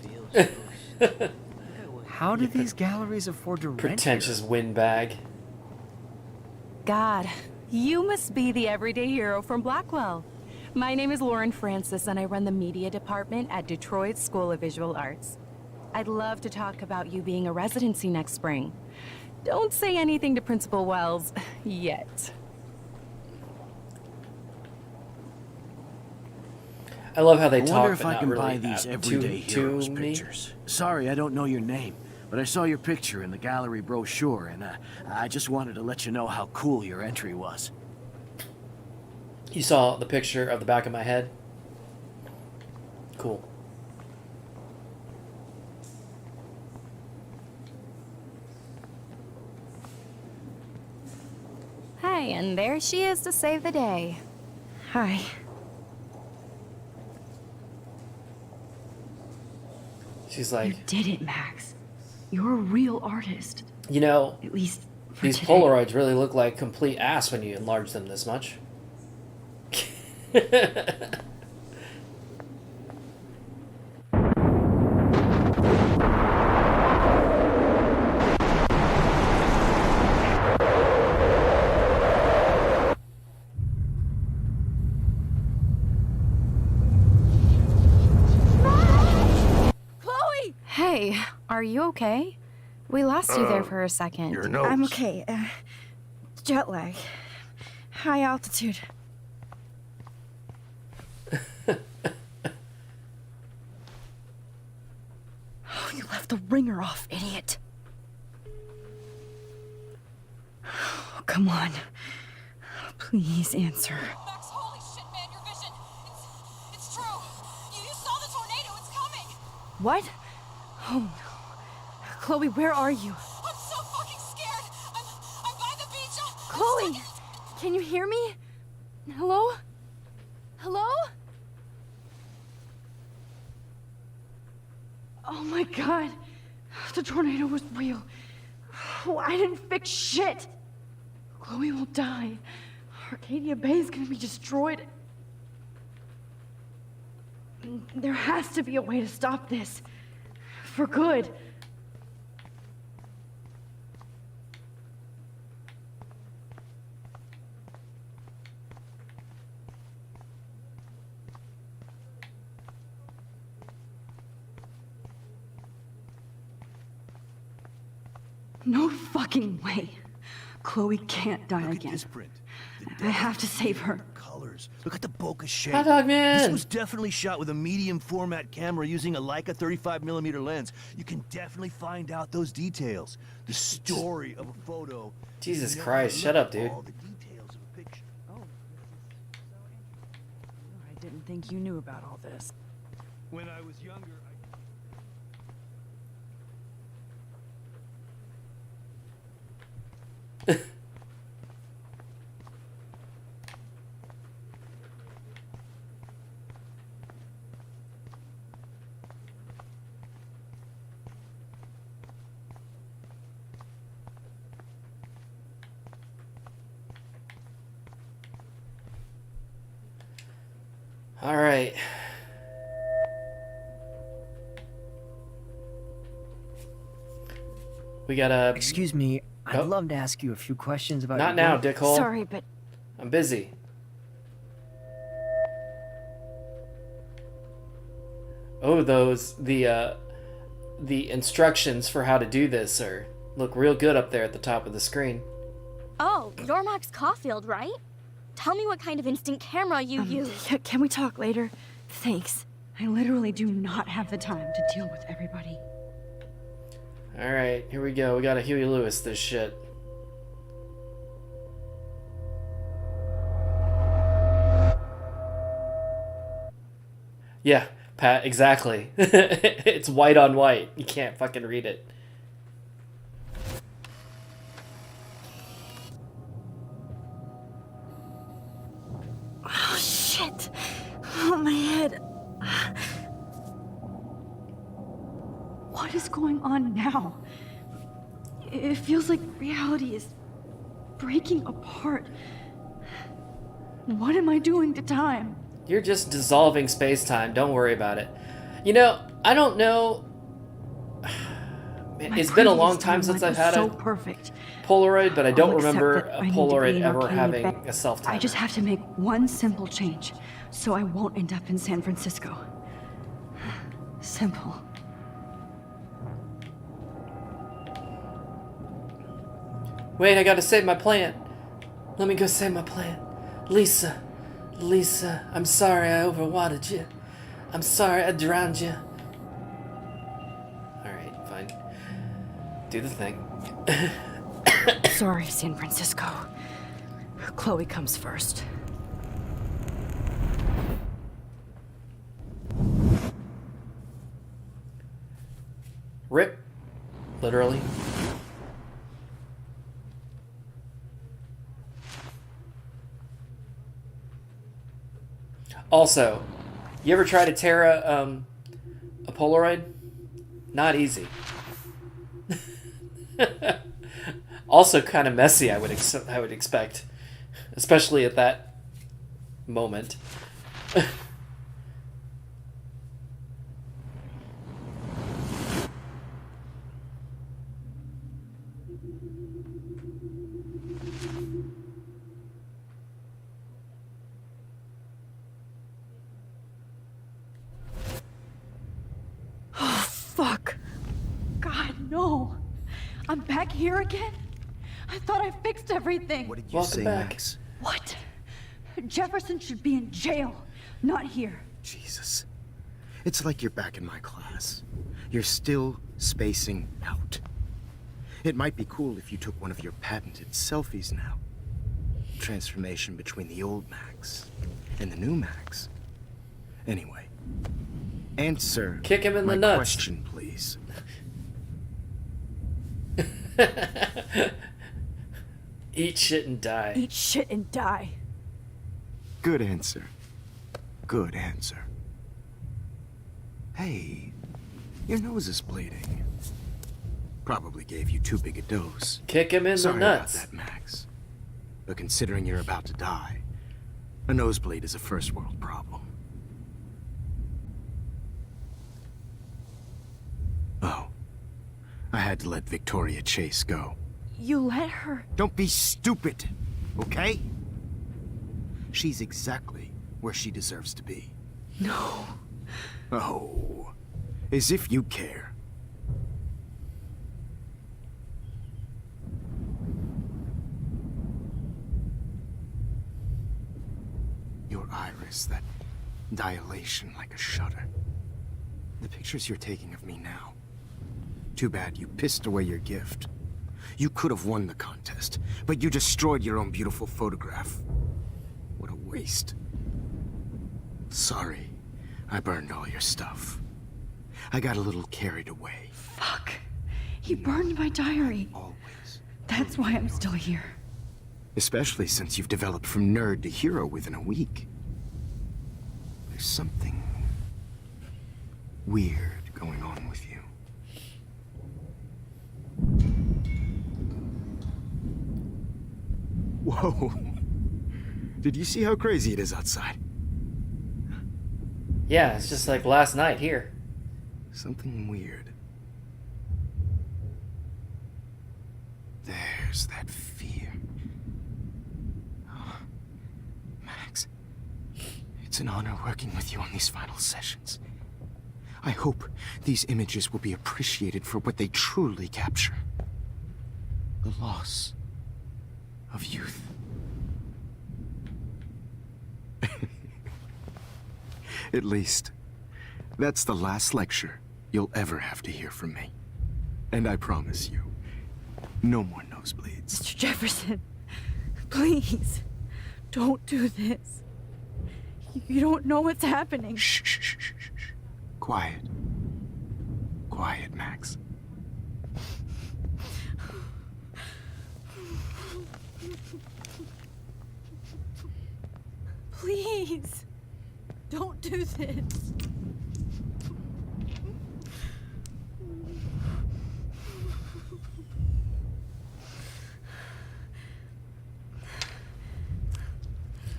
How do these galleries afford to rent Pretentious here? windbag. God, you must be the everyday hero from Blackwell. My name is Lauren Francis, and I run the media department at Detroit School of Visual Arts. I'd love to talk about you being a residency next spring. Don't say anything to Principal Wells yet. I love how they I talk, wonder if but I not can really buy these everyday heroes pictures. Sorry, I don't know your name, but I saw your picture in the gallery brochure, and I just wanted to let you know how cool your entry was. You saw the picture of the back of my head? Cool. Hey, and there she is to save the day. Hi. She's like, You did it, Max. You're a real artist. you know, At least for these today. Polaroids really look like complete ass when you enlarge them this much. Chloe! Hey, are you okay? We lost you there for a second. Your nose. I'm okay. Jet lag. High altitude. Oh, you left the ringer off, idiot. Oh, come on. Please answer. Max, holy shit, man, your vision. It's true. You saw the tornado. It's coming. What? Oh no. Chloe, where are you? I'm so fucking scared. I'm by the beach. Chloe! Can you hear me? Hello? Hello? Oh my god. The tornado was real. Oh, I didn't fix shit. Chloe will die. Arcadia Bay is gonna be destroyed. There has to be a way to stop this. For good. No fucking way. Chloe can't die Look again. at this print. I have to save her. Colors. Look at the bokeh shape. Hot dog man! This was definitely shot with a medium format camera using a Leica 35mm lens. You can definitely find out those details. The story of a photo. Jesus You never Christ, look shut up, at dude. all the details of a picture. Oh, this is so interesting. I didn't think you knew about all this. When I was younger, All right. We gotta. Excuse me, I'd Oh. love to ask you a few questions about Not your now, work. dickhole. Sorry, but I'm busy. Oh, the instructions for how to do this look real good up there at the top of the screen. Oh, you're Max Caulfield, right? Tell me what kind of instant camera you use. Can we talk later? Thanks. I literally do not have the time to deal with everybody. All right, here we go. We gotta Huey Lewis this shit. Yeah, Pat, exactly. It's white on white. You can't fucking read it. Oh, shit. Oh, my head. What is going on now? It feels like reality is breaking apart. What am I doing to time? You're just dissolving space-time. Don't worry about it. You know, I don't know. It's been a long time since I've had so a perfect. Polaroid, but I don't I'll accept remember that a I need to be Polaroid in ever Arcadia having back. a self-timer. I just have to make one simple change, so I won't end up in San Francisco. Simple. Wait, I gotta save my plant. Let me go save my plant. Lisa, I'm sorry I overwatered you. I'm sorry I drowned you. Alright, fine. Do the thing. Sorry, San Francisco. Chloe comes first. Rip. Literally. Also, you ever try to tear a Polaroid? Not easy. Also kind of messy, I would expect. Especially at that moment. Oh, fuck. God, no. I'm back here again? I thought I fixed everything. What did you say, Max? What? Jefferson should be in jail, not here. Jesus. It's like you're back in my class. You're still spacing out. It might be cool if you took one of your patented selfies now. Transformation between the old Max and the new Max. Anyway, answer Kick him in my the nuts. question, please. Eat shit and die. Eat shit and die. Good answer. Good answer. Hey, your nose is bleeding. Probably gave you too big a dose. Kick him in Sorry the nuts. about that, Max. But considering you're about to die, a nosebleed is a first world problem. Oh, I had to let Victoria Chase go. You let her? Don't be stupid, okay? She's exactly where she deserves to be. No. Oh, as if you care. Your iris, that dilation like a shutter. The pictures you're taking of me now. Too bad you pissed away your gift. You could have won the contest, but you destroyed your own beautiful photograph. What a waste. Sorry, I burned all your stuff. I got a little carried away. Fuck. He burned my diary. Always. That's why I'm still here. Especially since you've developed from nerd to hero within a week. There's something weird going on with you. Whoa. Did you see how crazy it is outside? Yeah, it's just like last night here. Something weird. There's that fear. Oh, Max, it's an honor working with you on these final sessions. I hope these images will be appreciated for what they truly capture. The loss of youth. At least, that's the last lecture you'll ever have to hear from me. And I promise you, no more nosebleeds. Mr. Jefferson, please, don't do this. You don't know what's happening. Shh, shh, shh, shh, shh. Quiet. Quiet, Max. Please, don't do this.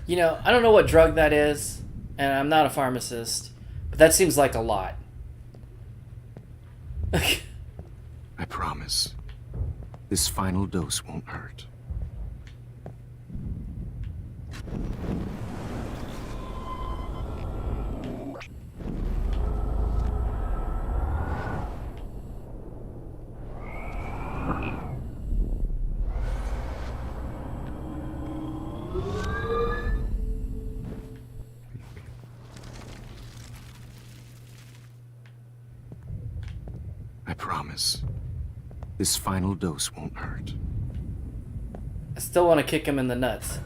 You know, I don't know what drug that is, and I'm not a pharmacist, but that seems like a lot. I promise, this final dose won't hurt. I promise, this final dose won't hurt. I still want to kick him in the nuts.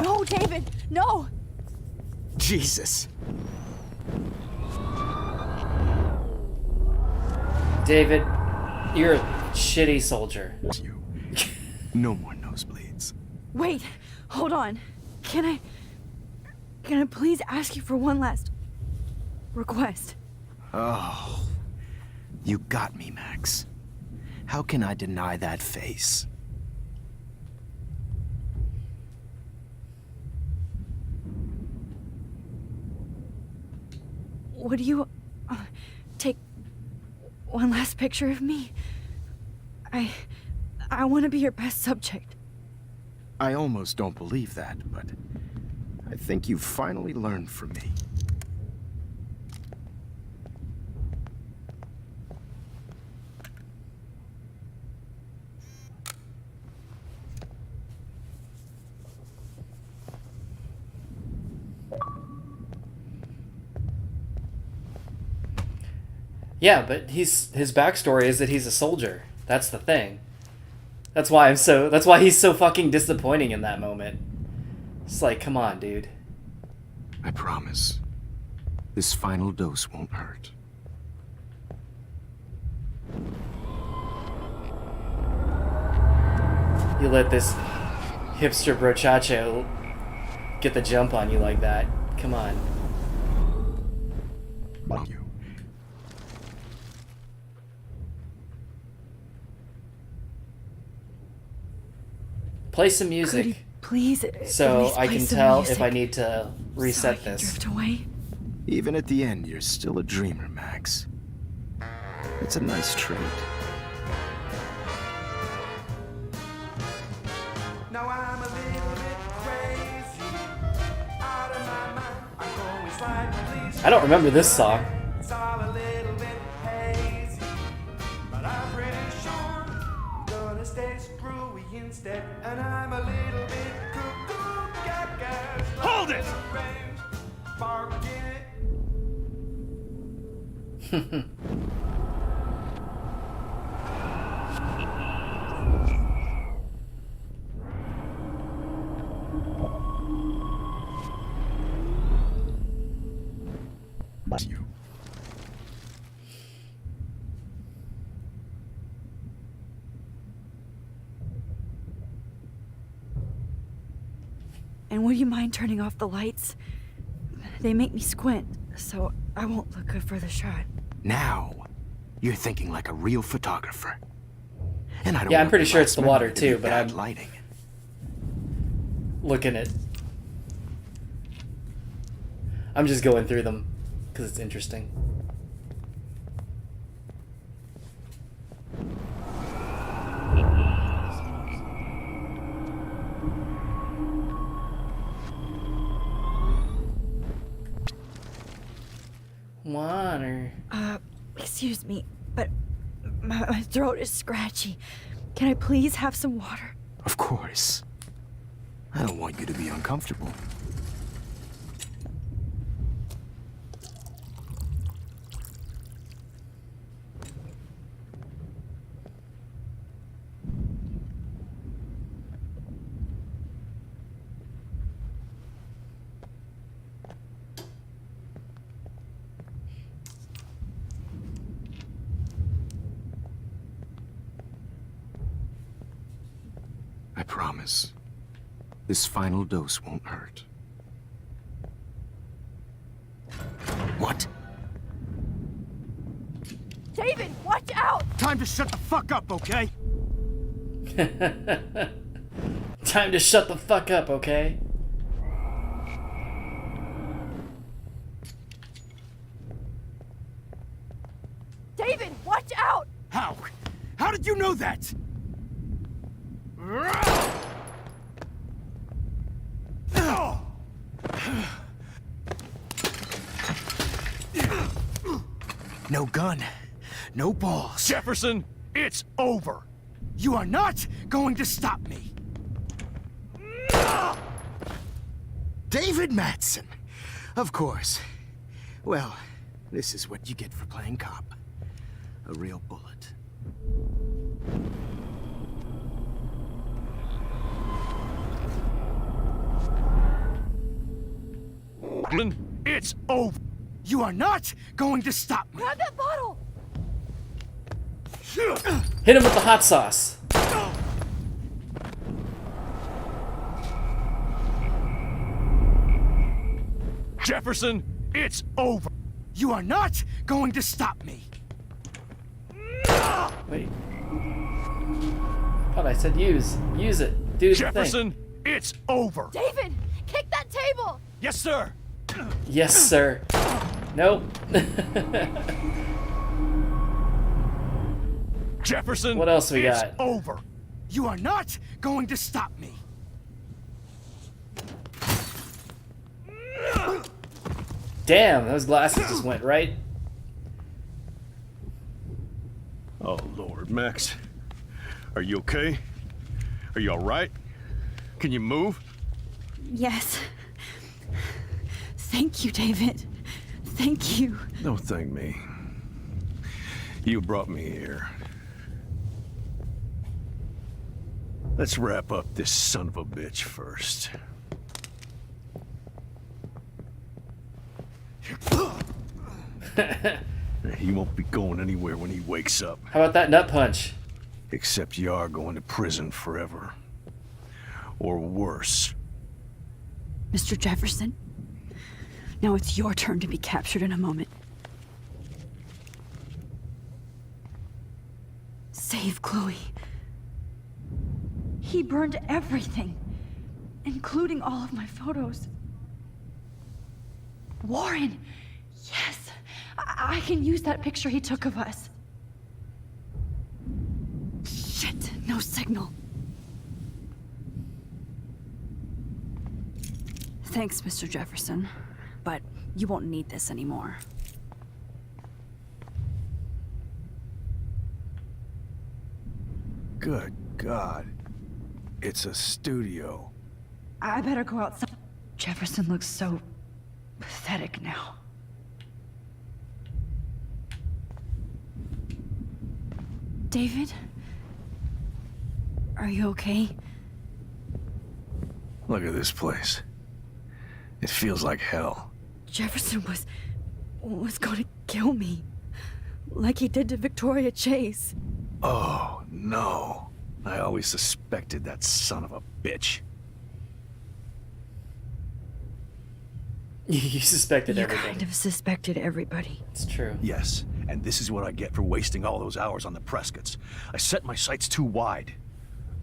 No, David, no! Jesus. David, you're a shitty soldier. You. No more nosebleeds. Wait, hold on. Can I please ask you for one last request? Oh, you got me, Max. How can I deny that face? Would you take one last picture of me? I want to be your best subject. I almost don't believe that, but I think you've finally learned from me. Yeah, but his backstory is that he's a soldier. That's the thing. That's why he's so fucking disappointing in that moment. It's like, come on, dude. I promise, this final dose won't hurt. You let this hipster brochacho get the jump on you like that. Come on. You. Play some music. Could you please, so I can tell music if I need to reset so I can this. Drift away. Even at the end, you're still a dreamer, Max. It's a nice trait. Now I'm a little bit crazy, out of my mind. I'm going slightly. I don't remember this song. It's all a little bit hazy, but I'm pretty sure I'm gonna stay screwy instead. And I'm a little bit cuckoo, gaga. Hold it! Barking it. You. And would you mind turning off the lights? They make me squint, so I won't look good for the shot. Now, you're thinking like a real photographer. And I don't Yeah, I'm want pretty the sure it's last the water memory to be too, but bad I'm lighting. looking at. I'm just going through them because it's interesting. Water. Excuse me, but my throat is scratchy. Can I please have some water? Of course. I don't want you to be uncomfortable. I promise, this final dose won't hurt. What? David, watch out! Time to shut the fuck up, okay? Time to shut the fuck up, okay? David, watch out! How? How did you know that? No gun, no balls. Jefferson, it's over. You are not going to stop me. David Madsen. Of course. Well, this is what you get for playing cop. A real bullet. It's over. You are not going to stop me. Grab that bottle! Hit him with the hot sauce. Jefferson, it's over. You are not going to stop me. Wait. I thought I said use. Use it. Do the Jefferson, thing. it's over. David, kick that table! Yes, sir. Yes, sir. Nope. Jefferson, What else we it's got? over. You are not going to stop me. Damn, those glasses just went right. Oh, Lord, Max. Are you okay? Are you all right? Can you move? Yes. Thank you, David. Thank you. Don't thank me. You brought me here. Let's wrap up this son of a bitch first. He won't be going anywhere when he wakes up. How about that nut punch? Except you are going to prison forever. Or worse. Mr. Jefferson, now it's your turn to be captured in a moment. Save Chloe. He burned everything, including all of my photos. Warren! Yes! I can use that picture he took of us. Shit, no signal. Thanks, Mr. Jefferson, but you won't need this anymore. Good God. It's a studio. I better go outside. Jefferson looks so pathetic now. David? Are you okay? Look at this place. It feels like hell. Jefferson was going to kill me. Like he did to Victoria Chase. Oh, no. I always suspected that son of a bitch. You suspected You everything. kind of suspected everybody. It's true. Yes, and this is what I get for wasting all those hours on the Prescotts. I set my sights too wide.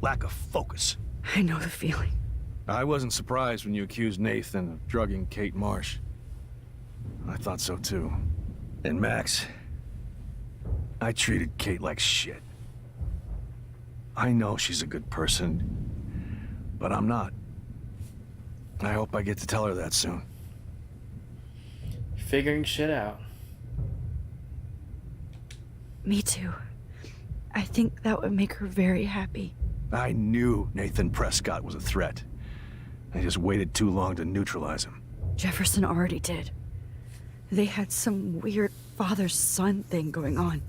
Lack of focus. I know the feeling. I wasn't surprised when you accused Nathan of drugging Kate Marsh. I thought so too. And Max, I treated Kate like shit. I know she's a good person, but I'm not. I hope I get to tell her that soon. Figuring shit out. Me too. I think that would make her very happy. I knew Nathan Prescott was a threat. I just waited too long to neutralize him. Jefferson already did. They had some weird father-son thing going on.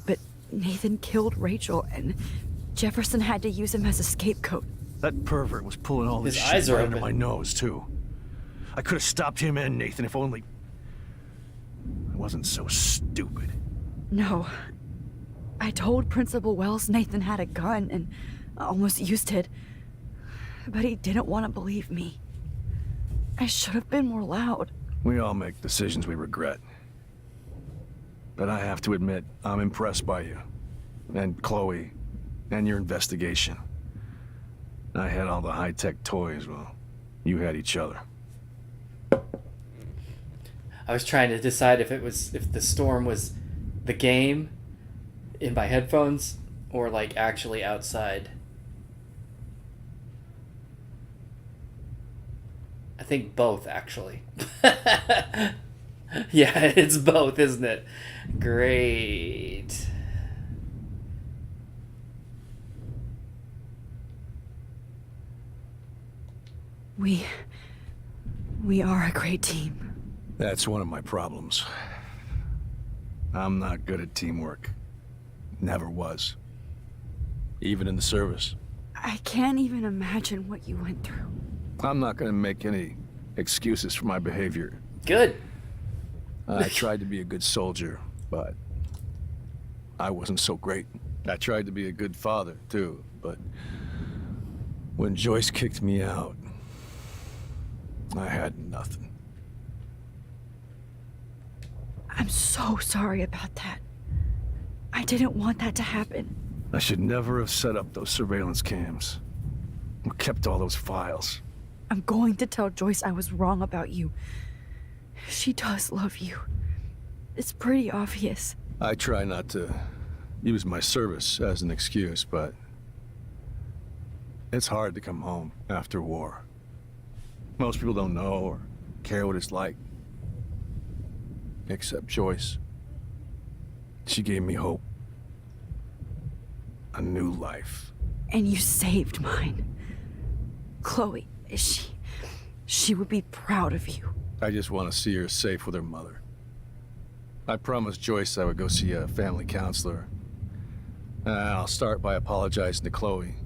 But Nathan killed Rachel, and Jefferson had to use him as a scapegoat. That pervert was pulling all this His shit eyes are right under open. my nose, too. I could have stopped him and Nathan if only... I wasn't so stupid. No. I told Principal Wells Nathan had a gun and almost used it. But he didn't want to believe me. I should have been more loud. We all make decisions we regret. But I have to admit, I'm impressed by you. And Chloe, And your investigation. I had all the high-tech toys, well, you had each other. I was trying to decide if the storm was the game in my headphones or like actually outside. I think both, actually. Yeah, it's both, isn't it? Great. We are a great team. That's one of my problems. I'm not good at teamwork. Never was. Even in the service. I can't even imagine what you went through. I'm not gonna make any excuses for my behavior. Good. I tried to be a good soldier, but I wasn't so great. I tried to be a good father, too, but when Joyce kicked me out, I had nothing. I'm so sorry about that. I didn't want that to happen. I should never have set up those surveillance cams. Or kept all those files. I'm going to tell Joyce I was wrong about you. She does love you. It's pretty obvious. I try not to use my service as an excuse, but it's hard to come home after war. Most people don't know or care what it's like. Except Joyce. She gave me hope. A new life. And you saved mine. Chloe, she would be proud of you. I just want to see her safe with her mother. I promised Joyce I would go see a family counselor. And I'll start by apologizing to Chloe.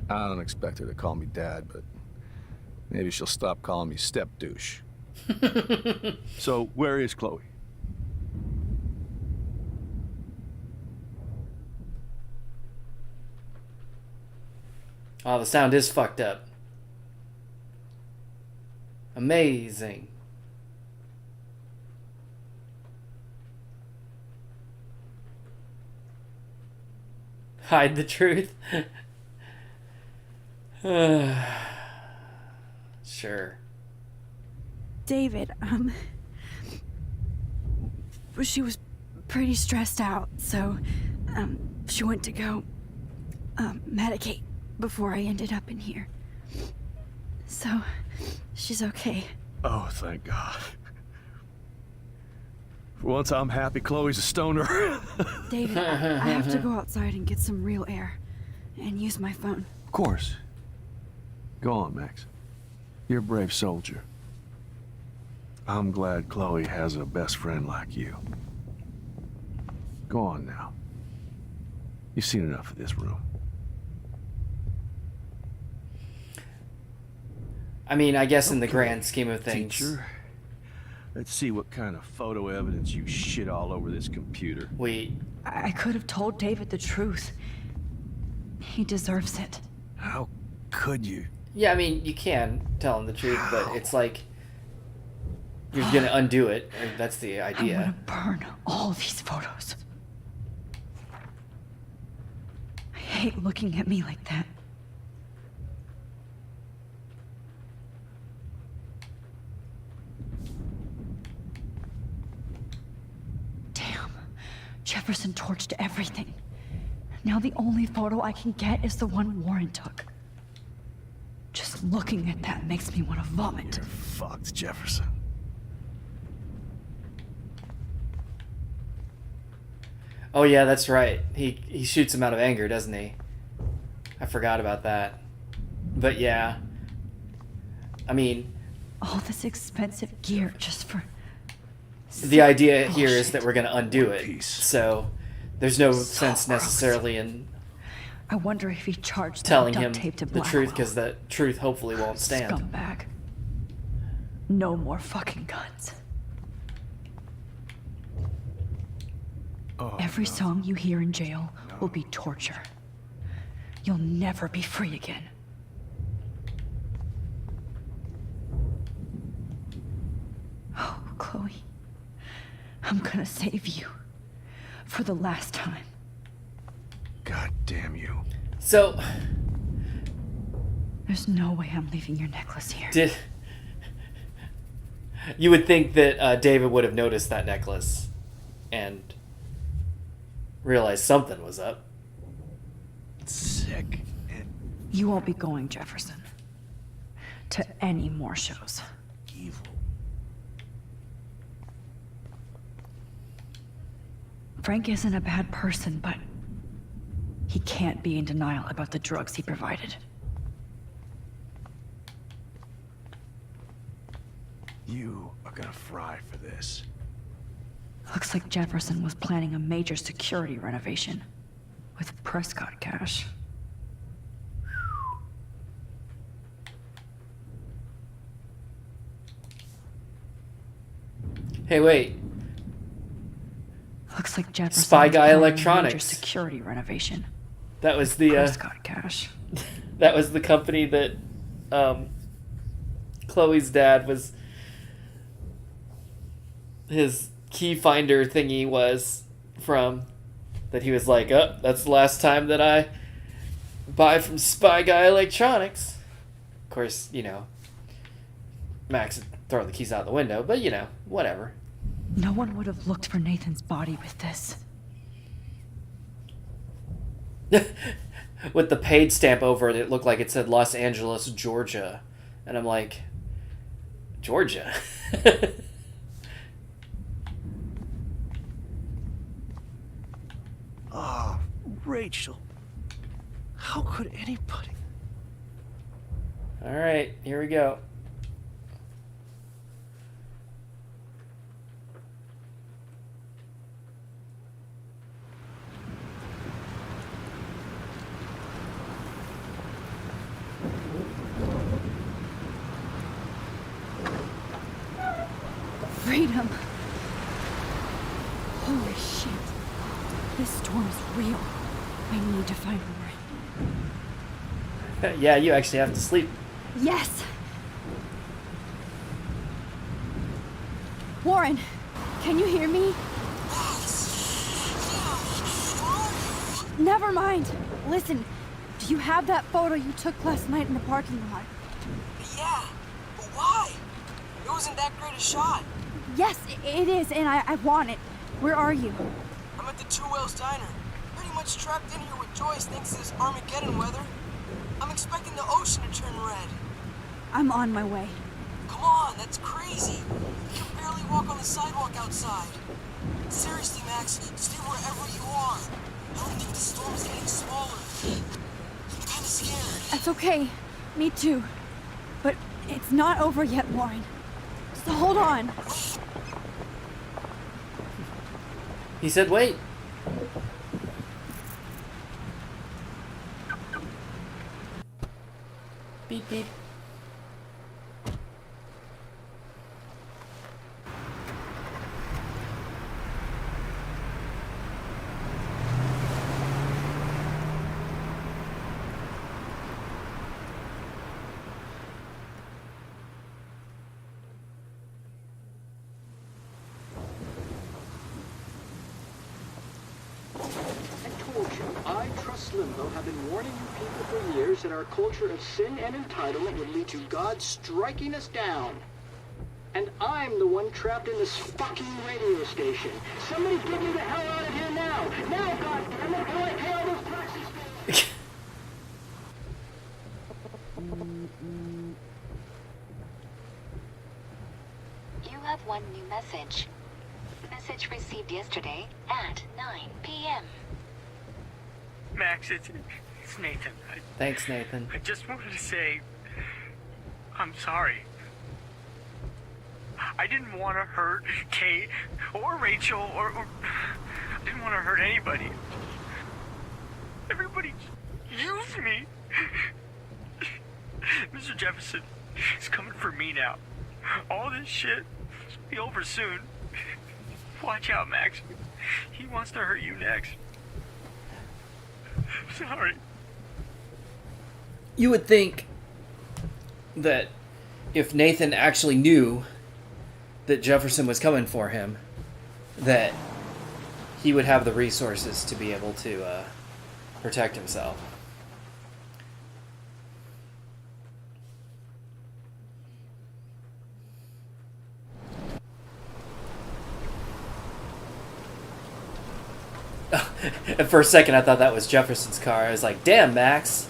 I don't expect her to call me Dad, but maybe she'll stop calling me step douche. So, where is Chloe? Oh, the sound is fucked up. Amazing. Hide the truth. Sure. David, she was pretty stressed out, so, she went to go, medicate before I ended up in here. So, she's okay. Oh, thank God. For once I'm happy Chloe's a stoner. David, I have to go outside and get some real air, and use my phone. Of course. Go on, Max. You're a brave soldier. I'm glad Chloe has a best friend like you. Go on now. You've seen enough of this room. I mean, I guess in the grand scheme of things. Teacher, let's see what kind of photo evidence you shit all over this computer. I could have told David the truth. He deserves it. How could you? Yeah, I mean, you can tell him the truth, but it's like you're gonna undo it. And that's the idea. I'm gonna burn all these photos. I hate looking at me like that. Damn. Jefferson torched everything. Now the only photo I can get is the one Warren took. Just looking at that makes me want to vomit. You're fucked, Jefferson. Oh yeah, that's right. He shoots him out of anger, doesn't he? I forgot about that. But yeah. I mean, all this expensive gear just for the idea here is that we're going to undo it. So there's no sense necessarily in I wonder if he charged telling them him duct tape to the Blackwell. truth, because the truth hopefully won't stand. Scumbag. No more fucking guns. Every song you hear in jail will be torture. You'll never be free again. Oh, Chloe. I'm gonna save you. For the last time. God damn you. So, There's no way I'm leaving your necklace here. you would think that David would have noticed that necklace and realized something was up. Sick. You won't be going, Jefferson, to any more shows. Evil. Frank isn't a bad person, but he can't be in denial about the drugs he provided. You are gonna fry for this. Looks like Jefferson was planning a major security renovation with Prescott cash. Hey, wait. Looks like Jefferson Spy was Guy planning a Electronics. major security renovation. That was the Prescott cash. that was the company that Chloe's dad was, his key finder thingy was from, that he was like, oh, that's the last time that I buy from Spy Guy Electronics. Of course, you know, Max had thrown the keys out the window, but you know, whatever. No one would have looked for Nathan's body with this. With the paid stamp over it, it looked like it said Los Angeles, Georgia. And I'm like, Georgia? Oh, Rachel. How could anybody? Alright, here we go. Freedom. Holy shit. This storm is real. I need to find Warren. Yeah, you actually have to sleep. Yes! Warren, can you hear me? Never mind. Listen, do you have that photo you took last night in the parking lot? Yeah, but why? It wasn't that great a shot. Yes, it is, and I want it. Where are you? I'm at the Two Whales Diner. Pretty much trapped in here with Joyce thanks to this Armageddon weather. I'm expecting the ocean to turn red. I'm on my way. Come on, that's crazy. You can barely walk on the sidewalk outside. Seriously, Max, stay wherever you are. I don't think the storm's getting smaller. I'm kinda scared. That's okay. Me too. But it's not over yet, Warren. So hold on. He said, wait. Beep, beep. I, Trust Limbo, have been warning you people for years that our culture of sin and entitlement would lead to God striking us down. And I'm the one trapped in this fucking radio station. Somebody get me the hell out of here now! Now, goddammit, before I pay all those taxes! You have one new message. Message received yesterday at 9 p.m. Max, it's Nathan. Thanks, Nathan. I just wanted to say, I'm sorry. I didn't want to hurt Kate or Rachel or I didn't want to hurt anybody. Everybody used me. Mr. Jefferson is coming for me now. All this shit will be over soon. Watch out, Max. He wants to hurt you next. Sorry. You would think that if Nathan actually knew that Jefferson was coming for him, that he would have the resources to be able to protect himself. And for a second, I thought that was Jefferson's car. I was like, "Damn, Max."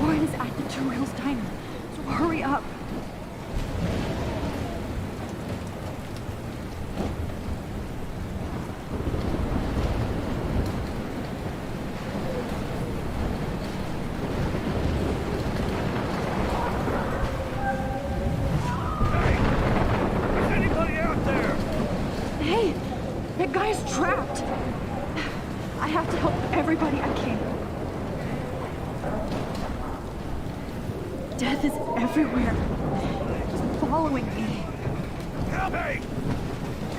Warren is at the Two Wheels Diner, so hurry up. Is anybody out there? Hey, that guy's trapped. I have to help everybody I can. Death is everywhere. It's following me. Help me!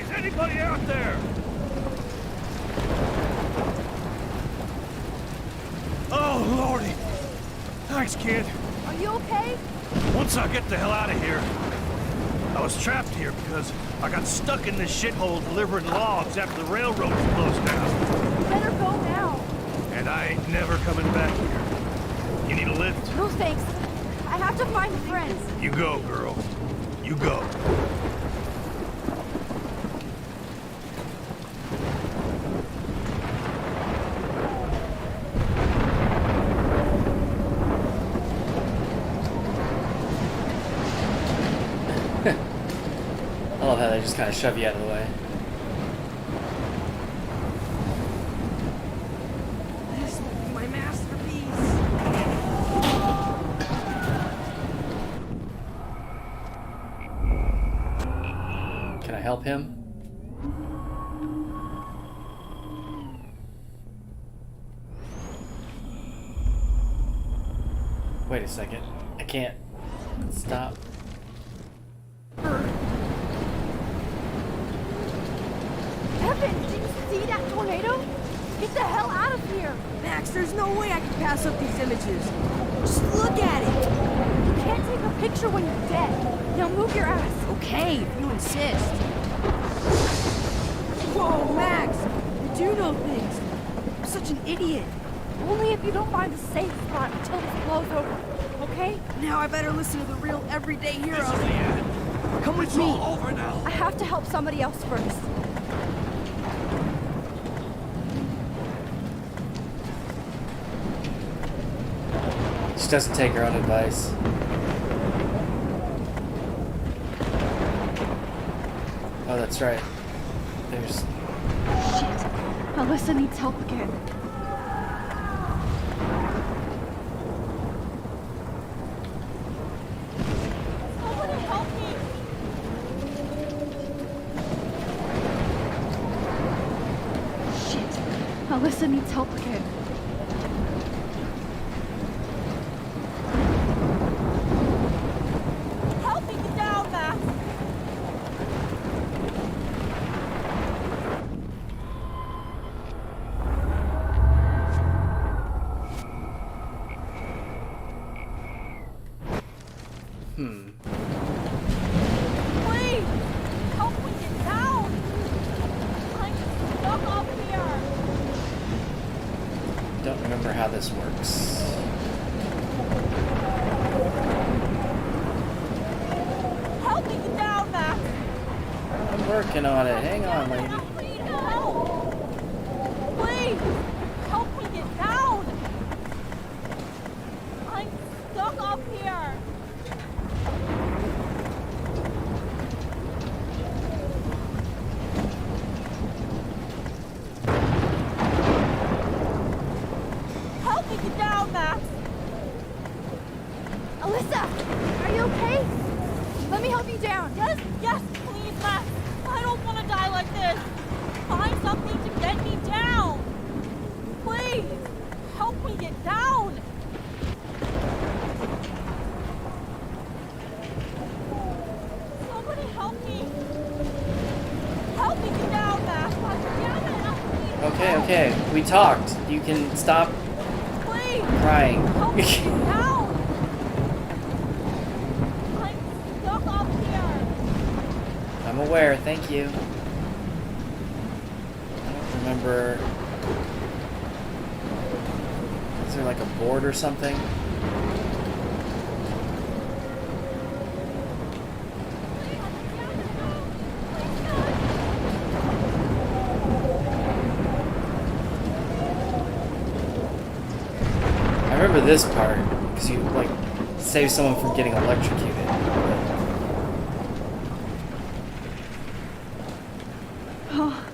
Is anybody out there? Oh, Lordy! Thanks, kid. Are you okay? Once I get the hell out of here, I was trapped here because I got stuck in this shithole delivering logs after the railroad was closed down. You better go now. And I ain't never coming back here. You need a lift? No thanks. I have to find friends. You go, girl. You go. I love how they just kind of shove you out of the way. This will be my masterpiece. Can I help him? Wait a second. I can't stop. Evan, did you see that tornado? Get the hell out of here. Max, there's no way I can pass up these images. Just look at it. You can't take a picture when you're dead. Now move your ass. Okay, if you insist. Whoa, Max! You do know things. I'm such an idiot. Only if you don't find a safe spot until this blows over, okay? Now I better listen to the real everyday heroes. Come with me. Over now. I have to help somebody else first. She doesn't take her own advice. Oh, that's right. There's... Shit. Alyssa needs help again. Somebody help me. Shit. Alyssa needs help again. Help me get down, Max. Please, help me get down. I'm stuck up here. Don't remember how this works. Help me get down, Max. I'm working on it. Hang on, lady. I need help. Please, help me get down. I'm stuck up here. down, Max! Alyssa! Are you okay? Let me help you down. Yes, yes, please, Max! I don't want to die like this! Find something to get me down! Please! Help me get down! Somebody help me! Help me get down, Max! Damn it! Okay, okay. We talked. You can stop Please! crying. Help me get down! I'm stuck up here! I'm aware, thank you. I don't remember. Is there like a board or something? I remember this part because you like save someone from getting electrocuted. Oh,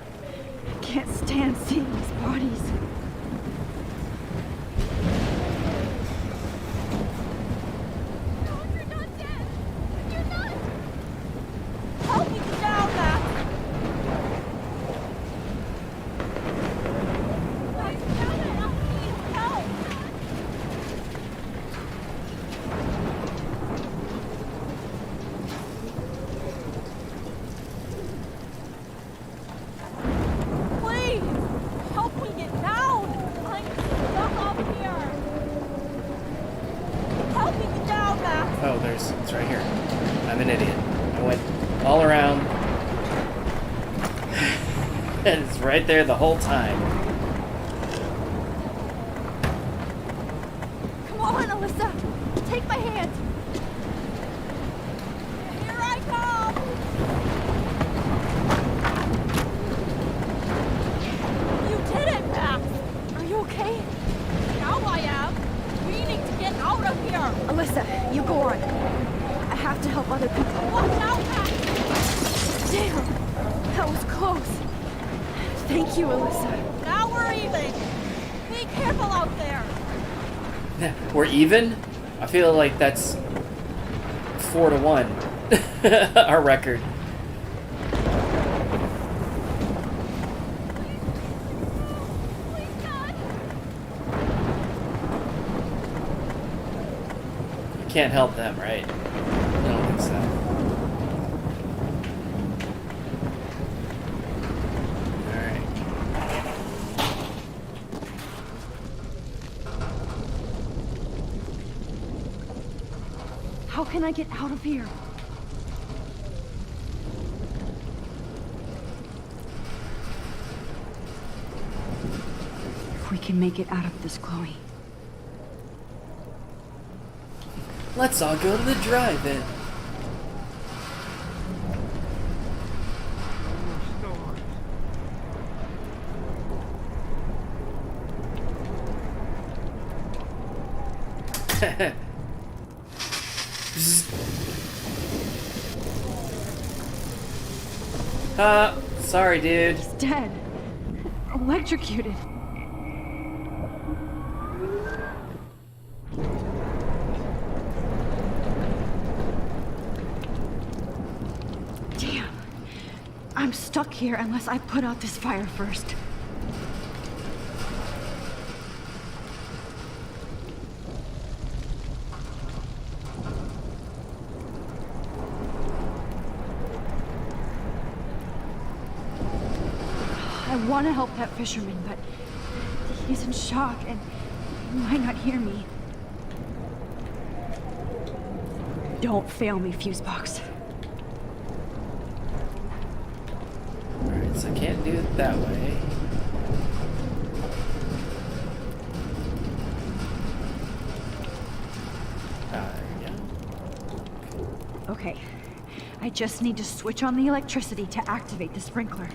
I can't stand seeing these bodies. Help me get down, Max! Max, damn it! I need help! Please! Help me get down! I'm stuck up here! Help me get down, Max! Oh, it's right here. I'm an idiot. I went all around. And it's right there the whole time. Come on, Alyssa! Take my hand! Here I come! You did it, Max! Are you okay? Now I am! We need to get out of here! Alyssa, you go on. I have to help other people. Watch out, Max! Damn, that was close. Thank you, Alyssa. Now we're even! Be careful out there! We're even? I feel like that's 4-1. Our record. You can't help them, right? I don't think so. Alright. How can I get out of here? If we can make it out of this, Chloe. Let's all go to the drive-in. Sorry, dude. He's dead. Electrocuted. Damn. I'm stuck here unless I put out this fire first. I want to help that fisherman, but he's in shock and he might not hear me. Don't fail me, Fusebox. Alright, so I can't do it that way. There we go. Okay, I just need to switch on the electricity to activate the sprinkler.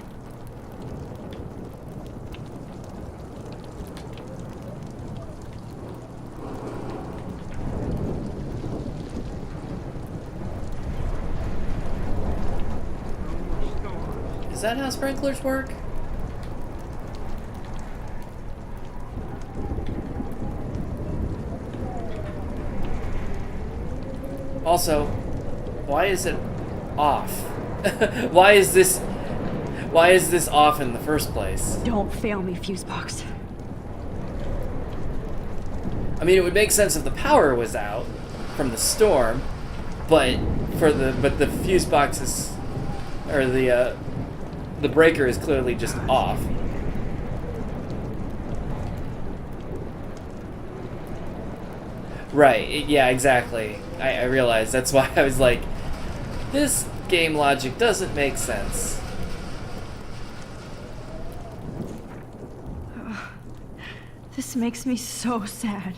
Is that how sprinklers work? Also, why is it off? Why is this off in the first place? Don't fail me, Fusebox. I mean, it would make sense if the power was out from the storm, but the fuse box is, or the breaker is clearly just off. Right, yeah, exactly. I realized. That's why I was like, this game logic doesn't make sense. This makes me so sad.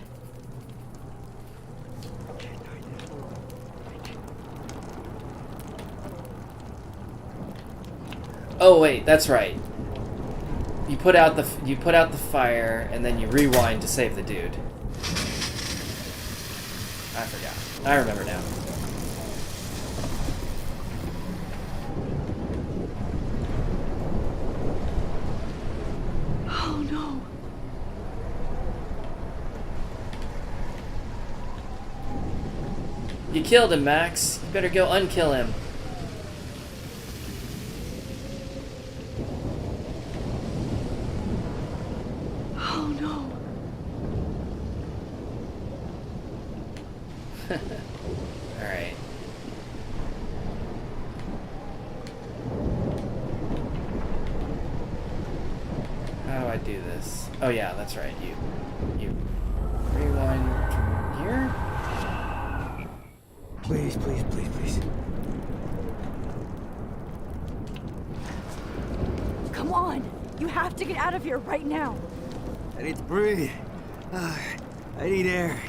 Oh wait, that's right. You put out the fire and then you rewind to save the dude. I forgot. I remember now. Oh no. You killed him, Max. You better go unkill him. Oh no. Alright. How do I do this? Oh yeah, that's right. You rewind from here? Please, please, please, please. Come on. You have to get out of here right now. I need to breathe. I need air.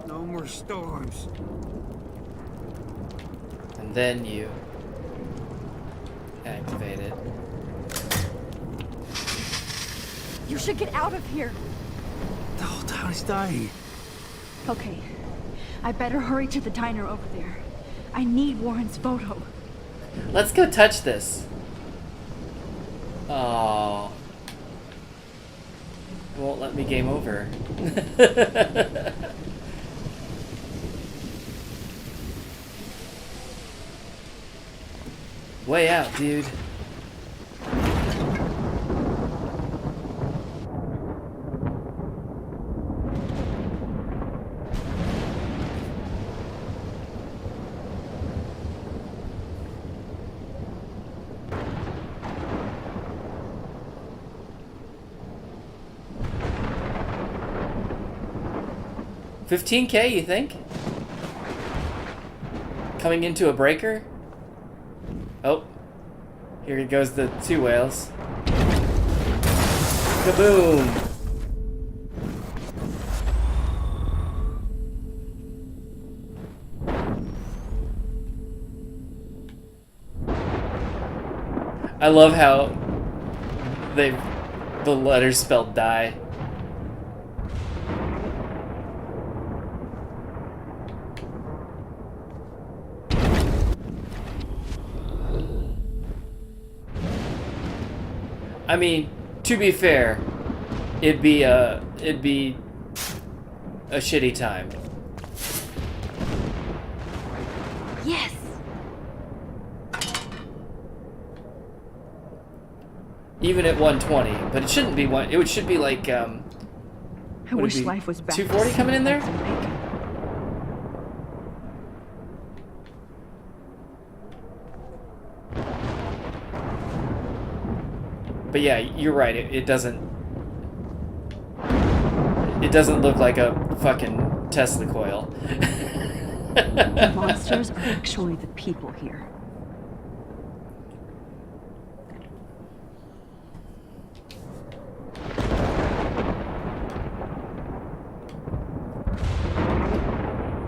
No more storms. And then you activate it. You should get out of here. The whole town is dying. Okay. I better hurry to the diner over there. I need Warren's photo. Let's go touch this. Oh. It won't let me game over. Way out, dude. $15K, you think? Coming into a breaker? Oh. Here goes the two whales. Kaboom! I love how the letters spelled die. I mean, to be fair, it'd be a shitty time. Yes. Even at 120, but it shouldn't be one. It should be like I wish life was back. 240 coming in there. But yeah, you're right. It doesn't look like a fucking Tesla coil. The monsters are actually the people here.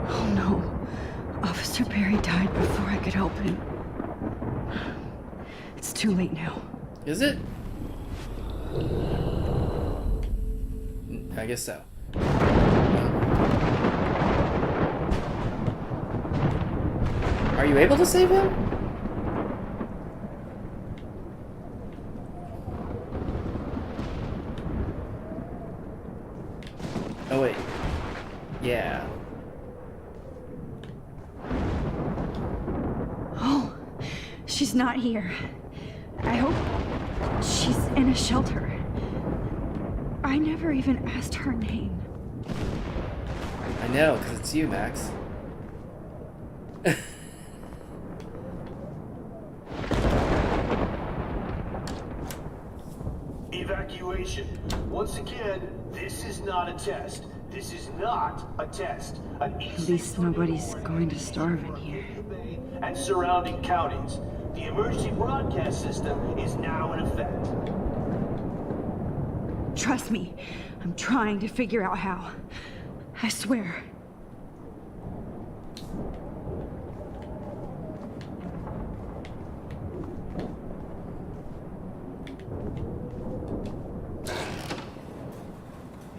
Oh no. Officer Perry died before I could help him. It's too late now. Is it? I guess so. Are you able to save him? Oh wait. Yeah. Oh, she's not here. I hope she's in a shelter. I never even asked her name. I know, because it's you, Max. Evacuation. Once again, this is not a test. This is not a test. At least nobody's going to starve in here. And surrounding counties. The emergency broadcast system is now in effect. Trust me, I'm trying to figure out how. I swear.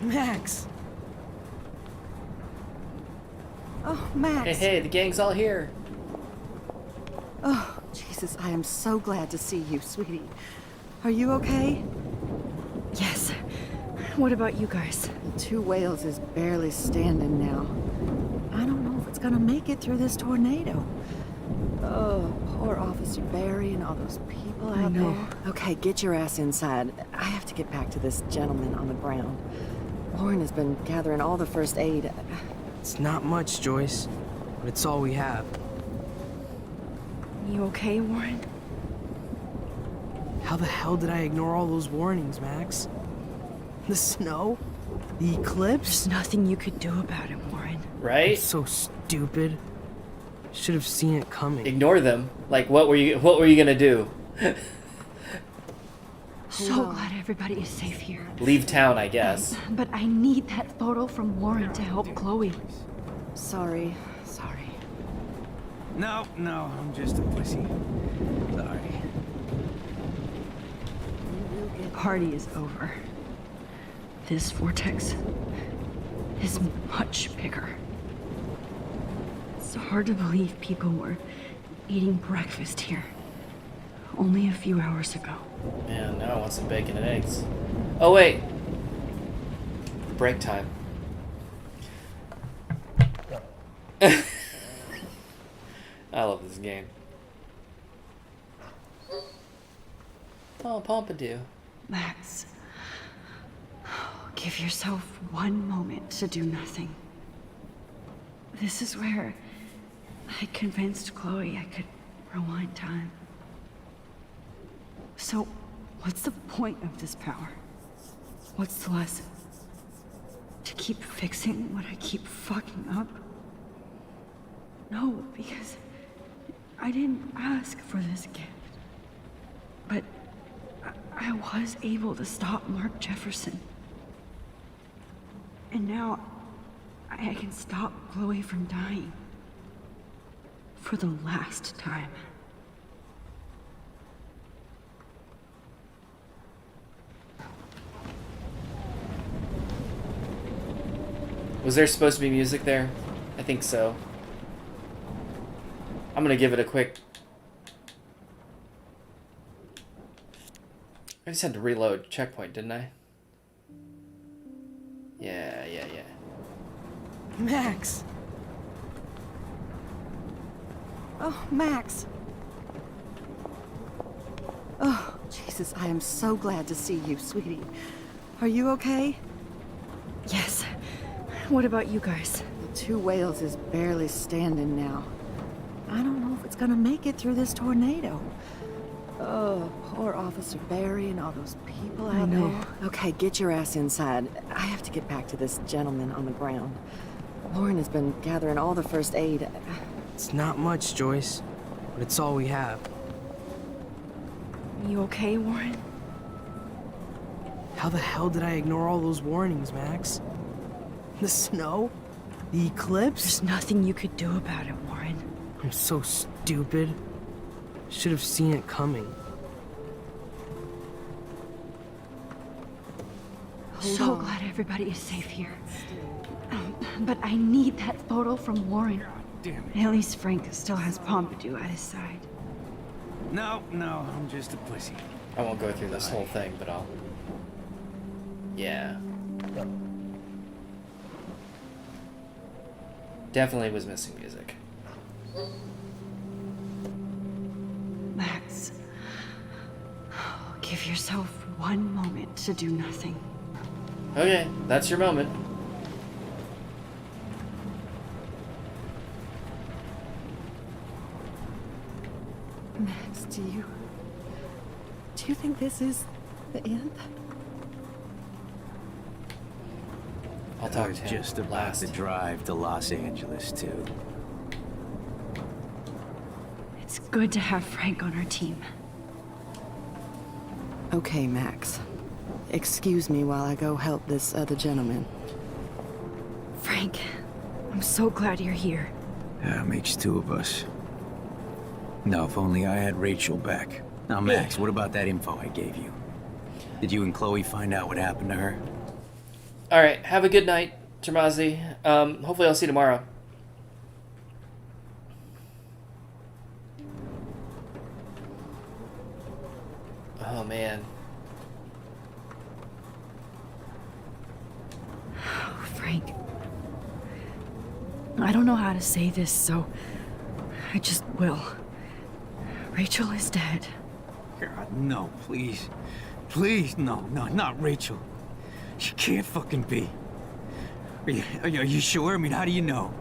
Max! Oh, Max! Hey, the gang's all here. Oh, Jesus, I am so glad to see you, sweetie. Are you okay? Yes. What about you guys? Two Whales is barely standing now. I don't know if it's gonna make it through this tornado. Oh, poor Officer Barry and all those people out there. Okay, get your ass inside. I have to get back to this gentleman on the ground. Lauren has been gathering all the first aid. It's not much, Joyce, but it's all we have. You okay, Warren? How the hell did I ignore all those warnings, Max? The snow? The eclipse? There's nothing you could do about it, Warren. Right? I'm so stupid. Should have seen it coming. Ignore them. Like, what were you gonna do? So glad everybody is safe here. Leave town, I guess. But I need that photo from Warren to help Chloe. Sorry. No, I'm just a pussy. Sorry. The party is over. This vortex is much bigger. It's hard to believe people were eating breakfast here only a few hours ago. Man, now I want some bacon and eggs. Oh, wait. Break time. I love this game. Oh, Pompidou. Max, give yourself one moment to do nothing. This is where I convinced Chloe I could rewind time. So, what's the point of this power? What's the lesson? To keep fixing what I keep fucking up? No, because I didn't ask for this gift. But I was able to stop Mark Jefferson. And now I can stop Chloe from dying. For the last time. Was there supposed to be music there? I think so. I'm gonna give it a quick... I just had to reload checkpoint, didn't I? Yeah. Max! Oh, Max! Oh, Jesus, I am so glad to see you, sweetie. Are you okay? Yes. What about you guys? The Two Whales is barely standing now. I don't know if it's gonna make it through this tornado. Oh, poor Officer Barry and all those people out there. Okay, get your ass inside. I have to get back to this gentleman on the ground. Lauren has been gathering all the first aid. It's not much, Joyce, but it's all we have. You okay, Warren? How the hell did I ignore all those warnings, Max? The snow? The eclipse? There's nothing you could do about it, Warren. I'm so stupid. Should have seen it coming. So glad everybody is safe here. But I need that photo from Warren. Damn it. At least Frank still has Pompidou at his side. No, I'm just a pussy. I won't go through this whole thing, but I'll... Yeah. Definitely was missing music. Max, give yourself one moment to do nothing. Okay, that's your moment. Max, do you think this is the end? I'll talk I was to him just about last. to drive to Los Angeles, too. It's good to have Frank on our team. Okay, Max. Excuse me while I go help this other gentleman. Frank, I'm so glad you're here. Yeah, makes two of us. Now, if only I had Rachel back. Now, Max, what about that info I gave you? Did you and Chloe find out what happened to her? All right, have a good night, Tremazzi. Hopefully I'll see you tomorrow. Oh, man. Oh, Frank. I don't know how to say this, so I just will. Rachel is dead. God, no, please. Please, no, not Rachel. She can't fucking be. Are you sure? I mean, how do you know?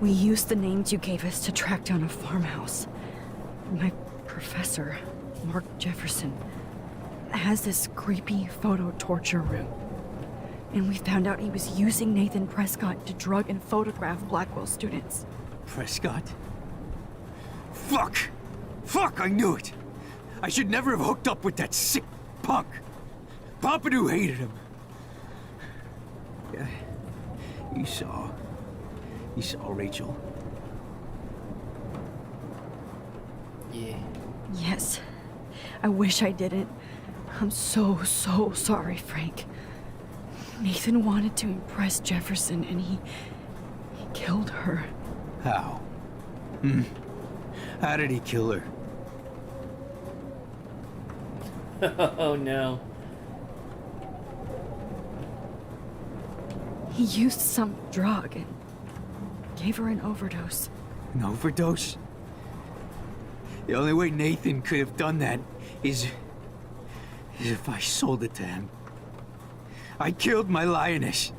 We used the names you gave us to track down a farmhouse. My professor, Mark Jefferson, has this creepy photo torture room. And we found out he was using Nathan Prescott to drug and photograph Blackwell students. Prescott? Fuck! Fuck, I knew it! I should never have hooked up with that sick punk! Pompidou hated him. Yeah, you saw Rachel? Yeah. Yes. I wish I didn't. I'm so sorry, Frank. Nathan wanted to impress Jefferson, and he killed her. How? How did he kill her? Oh, no. He used some drug and gave her an overdose. An overdose? The only way Nathan could have done that is if I sold it to him. I killed my lioness.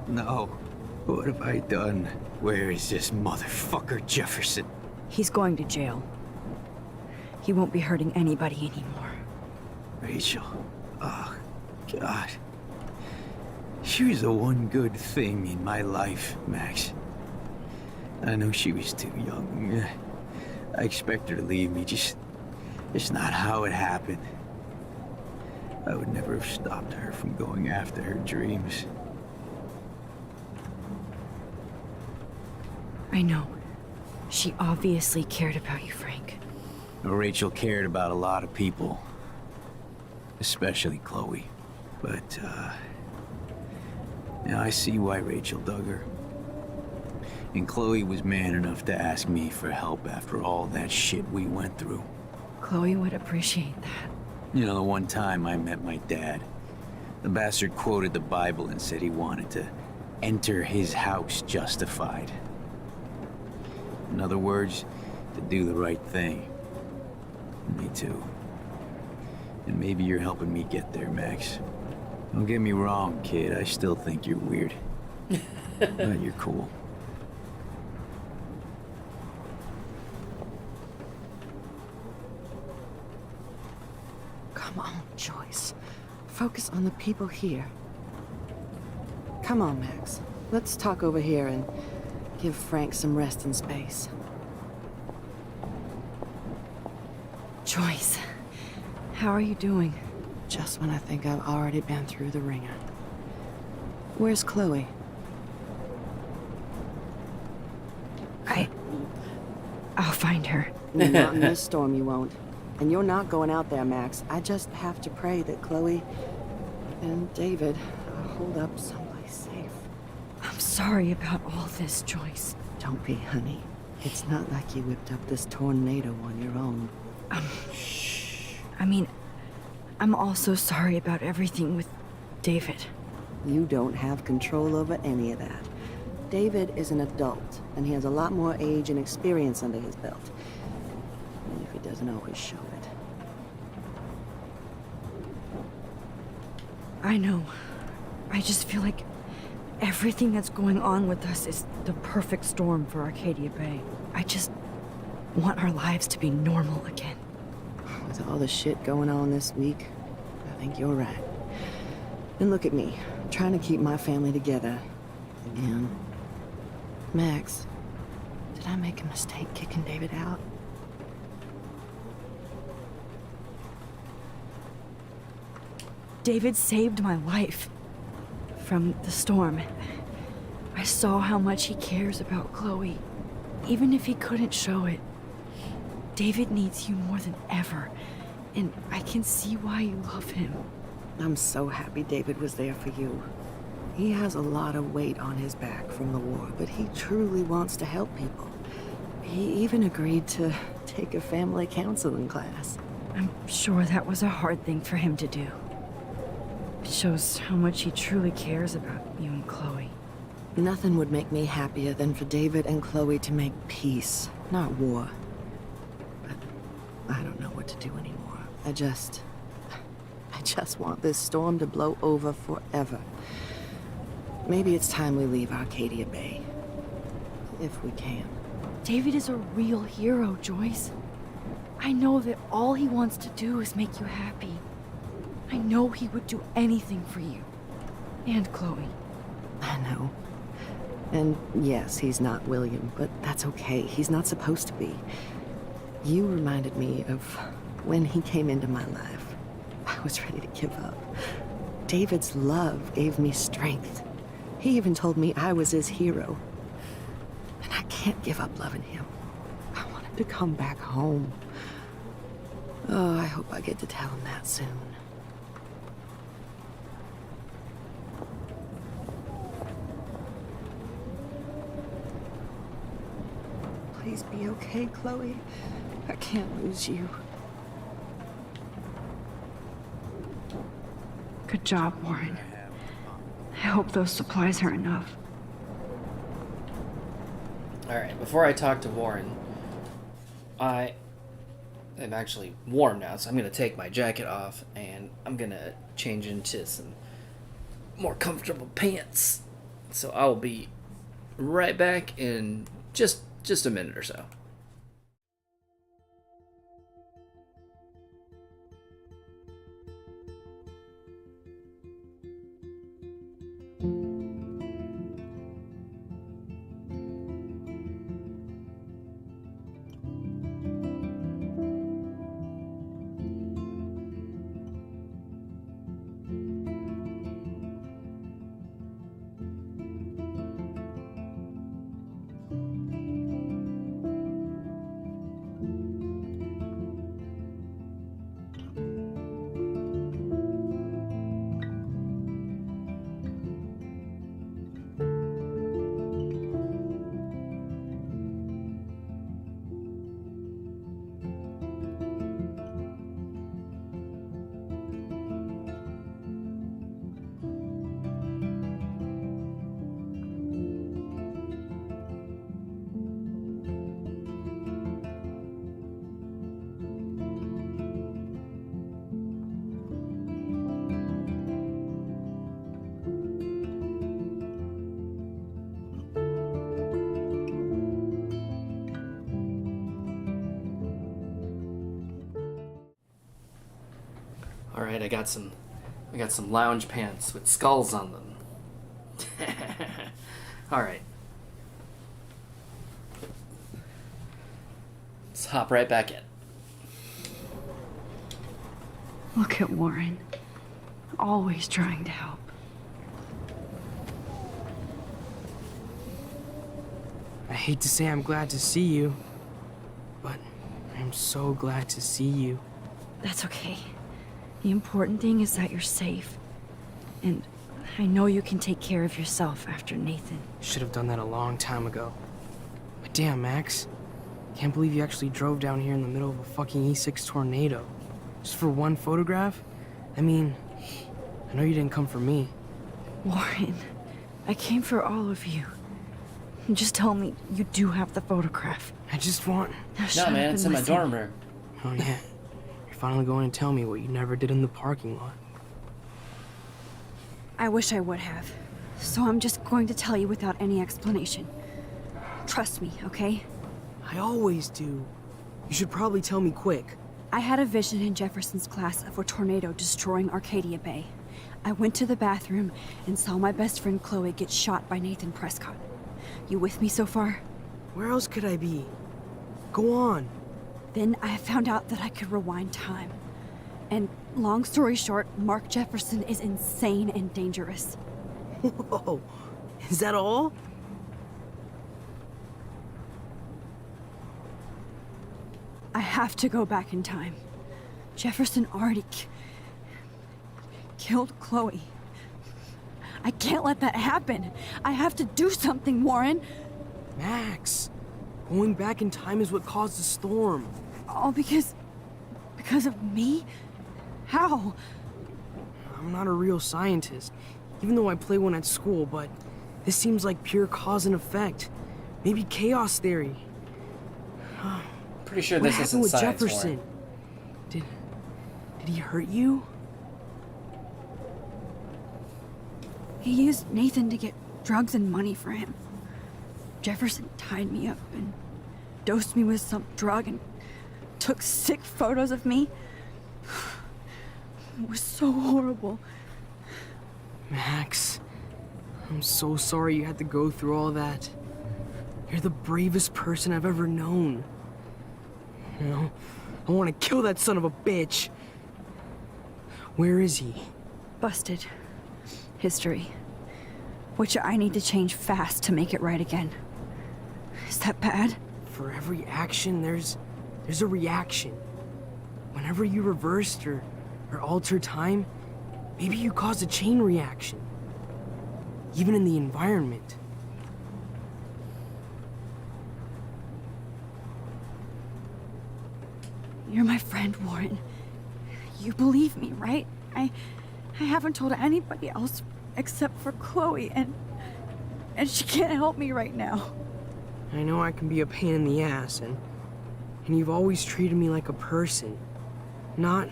No. What have I done? Where is this motherfucker Jefferson? He's going to jail. He won't be hurting anybody anymore. Rachel. Oh, God. She was the one good thing in my life, Max. I know she was too young. I expect her to leave me, just not how it happened. I would never have stopped her from going after her dreams. I know. She obviously cared about you, Frank. Rachel cared about a lot of people. Especially Chloe. But, now I see why Rachel dug her. And Chloe was man enough to ask me for help after all that shit we went through. Chloe would appreciate that. You know, the one time I met my dad, the bastard quoted the Bible and said he wanted to enter his house justified. In other words, to do the right thing. Me too. And maybe you're helping me get there, Max. Don't get me wrong, kid. I still think you're weird. But you're cool. Come on, Joyce. Focus on the people here. Come on, Max. Let's talk over here and give Frank some resting space. Joyce, how are you doing? Just when I think I've already been through the ringer. Where's Chloe? I'll find her. Not in this storm, you won't. And you're not going out there, Max. I just have to pray that Chloe and David hold up someplace safe. I'm sorry about all this, Joyce. Don't be, honey. It's not like you whipped up this tornado on your own. I mean, I'm also sorry about everything with David. You don't have control over any of that. David is an adult, and he has a lot more age and experience under his belt. Even if he doesn't always show it. I know. I just feel like everything that's going on with us is the perfect storm for Arcadia Bay. I just want our lives to be normal again. With all the shit going on this week, I think you're right. And look at me, trying to keep my family together. Again. Max, did I make a mistake kicking David out? David saved my life from the storm. I saw how much he cares about Chloe, even if he couldn't show it. David needs you more than ever, and I can see why you love him. I'm so happy David was there for you. He has a lot of weight on his back from the war, but he truly wants to help people. He even agreed to take a family counseling class. I'm sure that was a hard thing for him to do. It shows how much he truly cares about you and Chloe. Nothing would make me happier than for David and Chloe to make peace, not war. But I don't know what to do anymore. I just want this storm to blow over forever. Maybe it's time we leave Arcadia Bay. If we can. David is a real hero, Joyce. I know that all he wants to do is make you happy. I know he would do anything for you. And Chloe. I know. And yes, he's not William, but that's okay. He's not supposed to be. You reminded me of when he came into my life. I was ready to give up. David's love gave me strength. He even told me I was his hero. And I can't give up loving him. I want him to come back home. Oh, I hope I get to tell him that soon. Please be okay, Chloe. I can't lose you. Good job, Warren. I hope those supplies are enough. Alright, before I talk to Warren, I am actually warm now, so I'm going to take my jacket off and I'm going to change into some more comfortable pants. So I will be right back in just a minute or so. Alright, I got some lounge pants with skulls on them. Alright. Let's hop right back in. Look at Warren. Always trying to help. I hate to say I'm glad to see you, but I'm so glad to see you. That's okay. The important thing is that you're safe. And I know you can take care of yourself after Nathan. Should have done that a long time ago. But damn, Max. Can't believe you actually drove down here in the middle of a fucking E6 tornado. Just for one photograph? I mean, I know you didn't come for me. Warren, I came for all of you. Just tell me you do have the photograph. I just want... Now shut No, up man, and it's in my listen. dorm room. Oh, yeah. You're finally going to tell me what you never did in the parking lot. I wish I would have. So I'm just going to tell you without any explanation. Trust me, okay? I always do. You should probably tell me quick. I had a vision in Jefferson's class of a tornado destroying Arcadia Bay. I went to the bathroom and saw my best friend Chloe get shot by Nathan Prescott. You with me so far? Where else could I be? Go on. Then I found out that I could rewind time. And long story short, Mark Jefferson is insane and dangerous. Whoa. Is that all? I have to go back in time. Jefferson already killed Chloe. I can't let that happen. I have to do something, Warren. Max, going back in time is what caused the storm. All because of me? How? I'm not a real scientist, even though I play one at school, but this seems like pure cause and effect. Maybe chaos theory. Pretty sure What this happened isn't with science, Jefferson? Warren. Did he hurt you? He used Nathan to get drugs and money for him. Jefferson tied me up and dosed me with some drug and took sick photos of me. It was so horrible. Max, I'm so sorry you had to go through all that. You're the bravest person I've ever known. You know, I want to kill that son of a bitch. Where is he? Busted. History. Which I need to change fast to make it right again. Is that bad? For every action, there's a reaction. Whenever you reversed or altered time, maybe you caused a chain reaction. Even in the environment. You're my friend, Warren. You believe me, right? I haven't told anybody else except for Chloe, and she can't help me right now. I know I can be a pain in the ass, and you've always treated me like a person. Not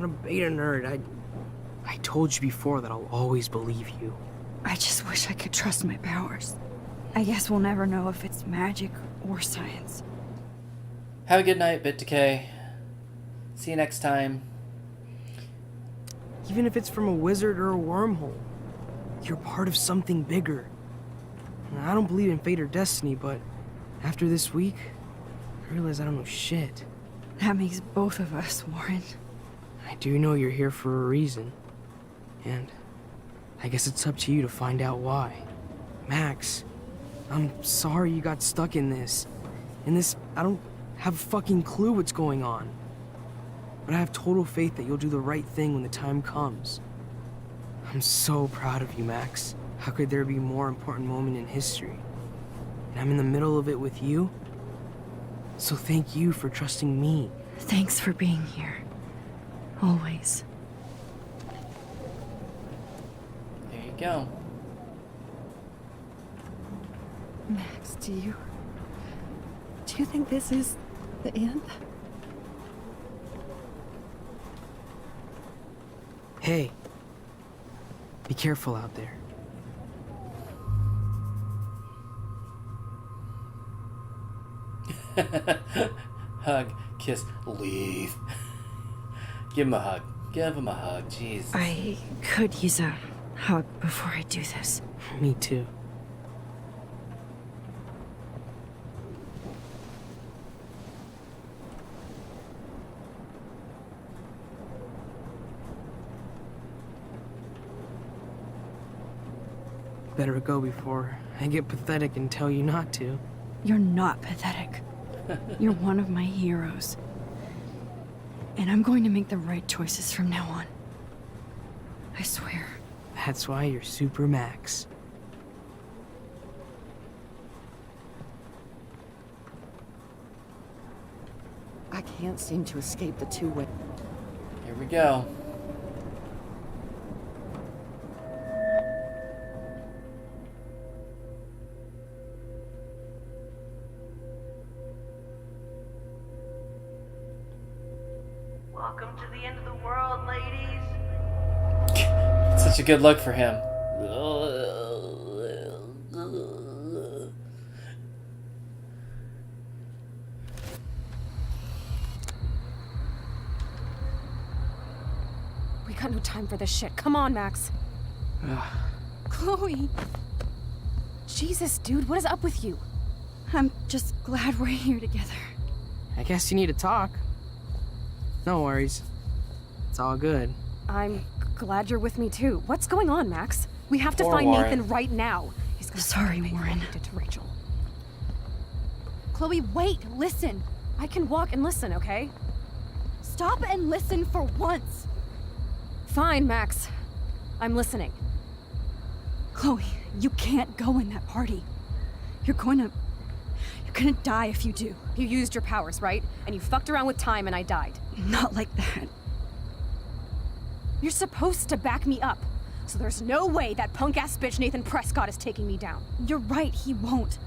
a beta nerd. I told you before that I'll always believe you. I just wish I could trust my powers. I guess we'll never know if it's magic or science. Have a good night, Bit Decay. See you next time. Even if it's from a wizard or a wormhole, you're part of something bigger. I don't believe in fate or destiny, but after this week, I realize I don't know shit. That makes both of us, Warren. I do know you're here for a reason. And I guess it's up to you to find out why. Max, I'm sorry you got stuck in this. I don't have a fucking clue what's going on. But I have total faith that you'll do the right thing when the time comes. I'm so proud of you, Max. How could there be a more important moment in history? And I'm in the middle of it with you. So thank you for trusting me. Thanks for being here. Always. There you go. Max, do you think this is the end? Hey, be careful out there. Hug, kiss, leave. Give him a hug. Give him a hug, jeez. I could use a hug before I do this. Me too. Better go before I get pathetic and tell you not to. You're not pathetic. You're one of my heroes. And I'm going to make the right choices from now on. I swear. That's why you're Super Max. I can't seem to escape the two-way. Here we go. Welcome to the end of the world, ladies. Such a good look for him. We got no time for this shit. Come on, Max. Chloe. Jesus, dude, what is up with you? I'm just glad we're here together. I guess you need to talk. No worries. It's all good. I'm glad you're with me too. What's going on, Max? We have to Poor find Warren. Nathan right now. He's gonna Sorry, Warren. Did to Rachel. Chloe, wait, listen. I can walk and listen, okay? Stop and listen for once. Fine, Max. I'm listening. Chloe, you can't go in that party. You're gonna die if you do. You used your powers, right? And you fucked around with time and I died. Not like that. You're supposed to back me up. So there's no way that punk-ass bitch Nathan Prescott is taking me down. You're right, he won't.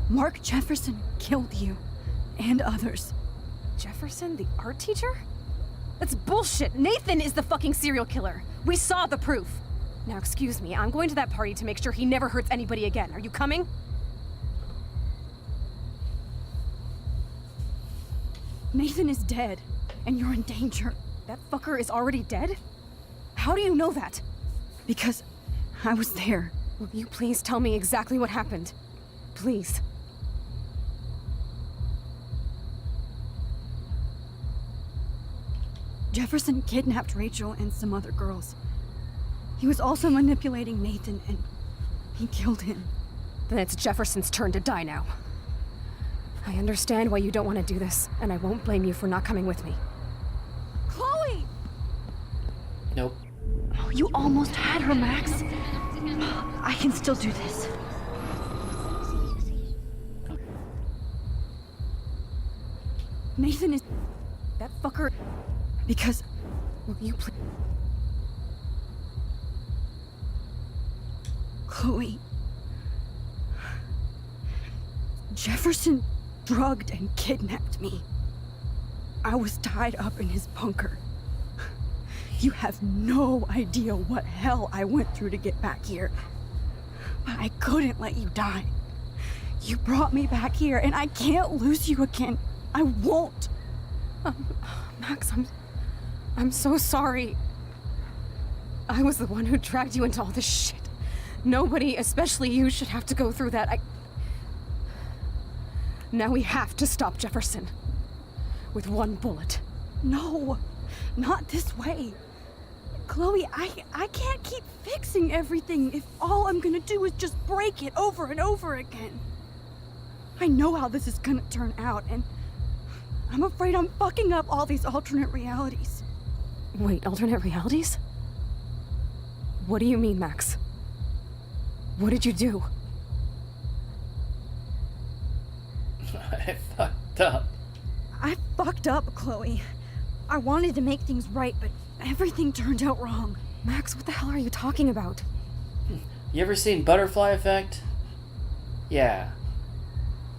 Mark Jefferson killed you. And others. Jefferson, the art teacher? That's bullshit. Nathan is the fucking serial killer. We saw the proof. Now, excuse me, I'm going to that party to make sure he never hurts anybody again. Are you coming? Nathan is dead, and you're in danger. That fucker is already dead? How do you know that? Because I was there. Will you please tell me exactly what happened? Please. Jefferson kidnapped Rachel and some other girls. He was also manipulating Nathan, and he killed him. Then it's Jefferson's turn to die now. I understand why you don't want to do this, and I won't blame you for not coming with me. Chloe! Nope. Oh, you almost had her, Max. I can still do this. Nathan is... That fucker... Because... Will you please... Chloe... Jefferson drugged and kidnapped me. I was tied up in his bunker. You have no idea what hell I went through to get back here. But I couldn't let you die. You brought me back here, and I can't lose you again. I won't. Max, I'm so sorry. I was the one who dragged you into all this shit. Nobody, especially you, should have to go through that. Now we have to stop Jefferson. With one bullet. No, not this way. Chloe, I can't keep fixing everything if all I'm gonna do is just break it over and over again. I know how this is gonna turn out, and I'm afraid I'm fucking up all these alternate realities. Wait, alternate realities? What do you mean, Max? What did you do? I fucked up. I fucked up, Chloe. I wanted to make things right, but everything turned out wrong. Max, what the hell are you talking about? You ever seen Butterfly Effect? Yeah.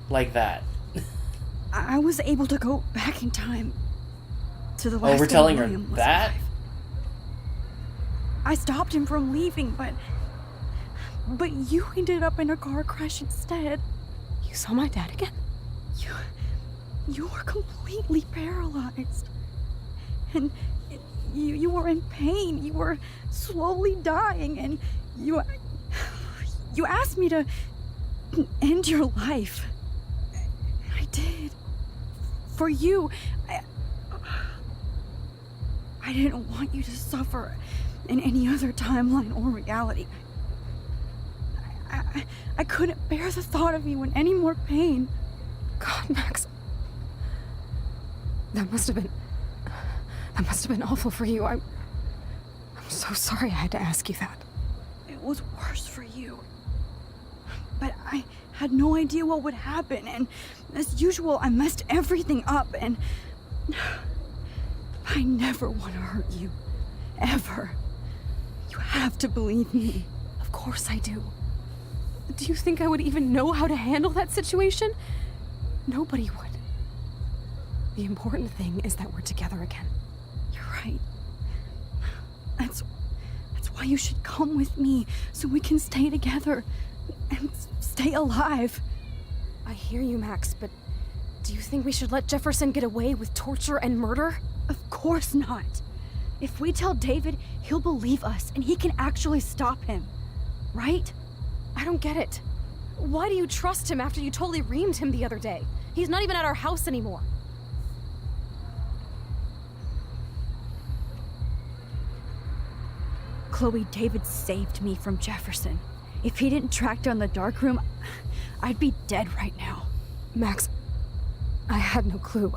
Like that. I was able to go back in time to the last Oh, we're day telling her William was that? alive. I stopped him from leaving, but you ended up in a car crash instead. You saw my dad again? You were completely paralyzed. And you were in pain. You were slowly dying, and you asked me to end your life. I did. For you. I didn't want you to suffer in any other timeline or reality. I couldn't bear the thought of you in any more pain. God, Max. That must have been awful for you. I'm so sorry I had to ask you that. It was worse for you. But I had no idea what would happen, and as usual, I messed everything up, and I never want to hurt you. Ever. You have to believe me. Of course I do. Do you think I would even know how to handle that situation? Nobody would. The important thing is that we're together again. You're right. That's why you should come with me, so we can stay together and stay alive. I hear you, Max, but do you think we should let Jefferson get away with torture and murder? Of course not. If we tell David, he'll believe us and he can actually stop him. Right? I don't get it. Why do you trust him after you totally reamed him the other day? He's not even at our house anymore. Chloe, David saved me from Jefferson. If he didn't track down the darkroom, I'd be dead right now. Max, I had no clue.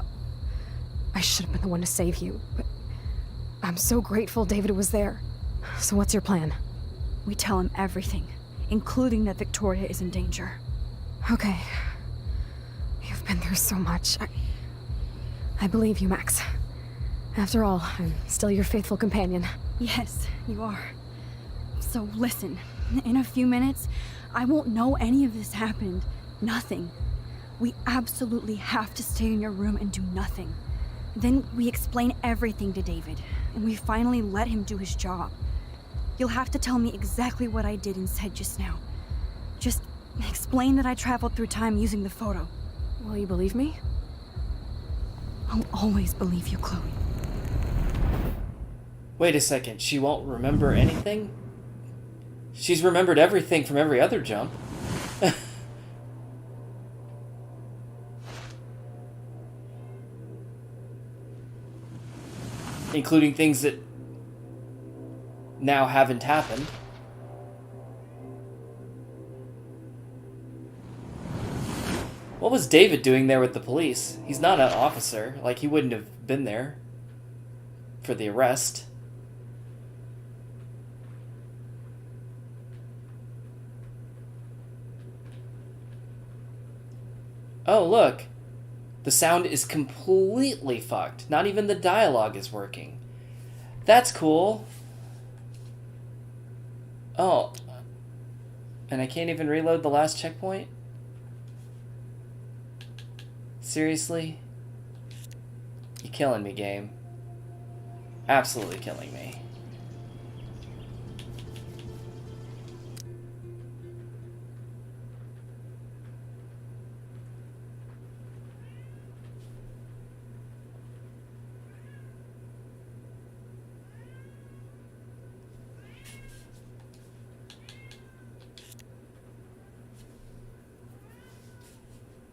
I should have been the one to save you, but I'm so grateful David was there. So what's your plan? We tell him everything, including that Victoria is in danger. Okay. You've been through so much. I believe you, Max. After all, I'm still your faithful companion. Yes, you are. So listen, in a few minutes, I won't know any of this happened. Nothing. We absolutely have to stay in your room and do nothing. Then we explain everything to David, and we finally let him do his job. You'll have to tell me exactly what I did and said just now. Just explain that I traveled through time using the photo. Will you believe me? I'll always believe you, Chloe. Wait a second, she won't remember anything? She's remembered everything from every other jump. Including things that now haven't happened. What was David doing there with the police? He's not an officer. Like, he wouldn't have been there for the arrest. Oh, look. The sound is completely fucked. Not even the dialogue is working. That's cool. Oh. And I can't even reload the last checkpoint? Seriously? You're killing me, game. Absolutely killing me.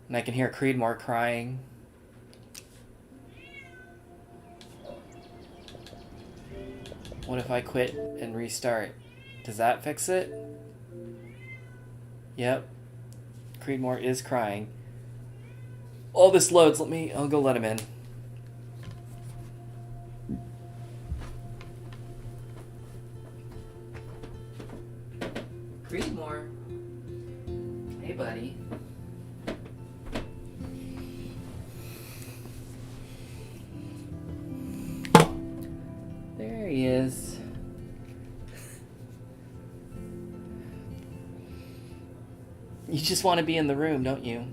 And I can hear Creedmoor crying. What if I quit and restart? Does that fix it? Yep. Creedmoor is crying. All this loads. I'll go let him in. Creedmoor. Hey, buddy. There he is. You just want to be in the room, don't you?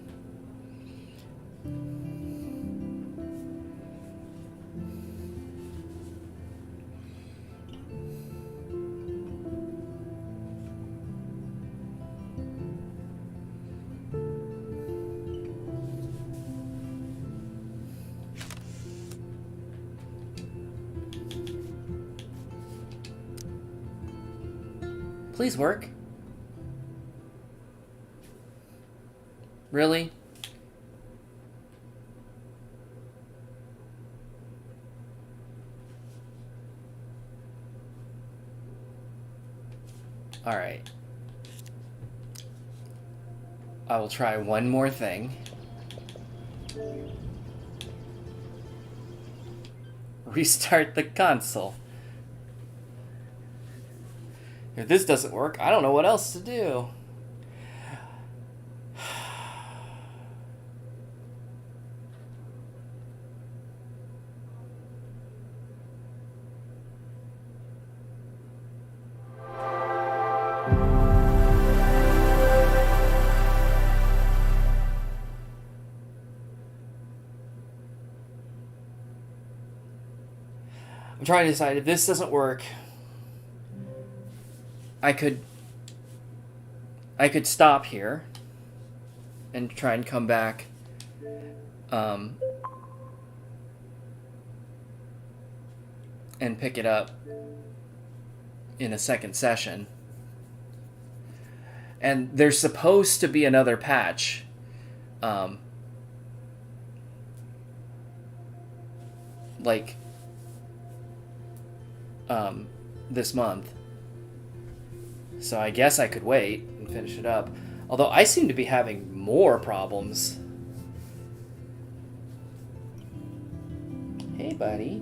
Please work. Really? All right. I will try one more thing. Restart the console. If this doesn't work, I don't know what else to do. I'm trying to decide if this doesn't work. I could stop here and try and come back and pick it up in a second session. And there's supposed to be another patch this month. So I guess I could wait and finish it up. Although I seem to be having more problems. Hey, buddy.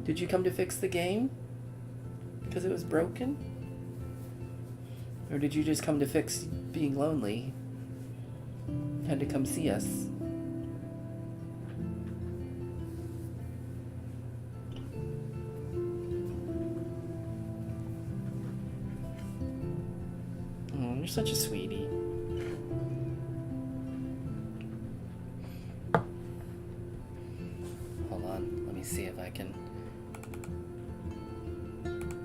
Did you come to fix the game? Because it was broken? Or did you just come to fix being lonely? Had to come see us. Oh, you're such a sweetie. Hold on, let me see if I can.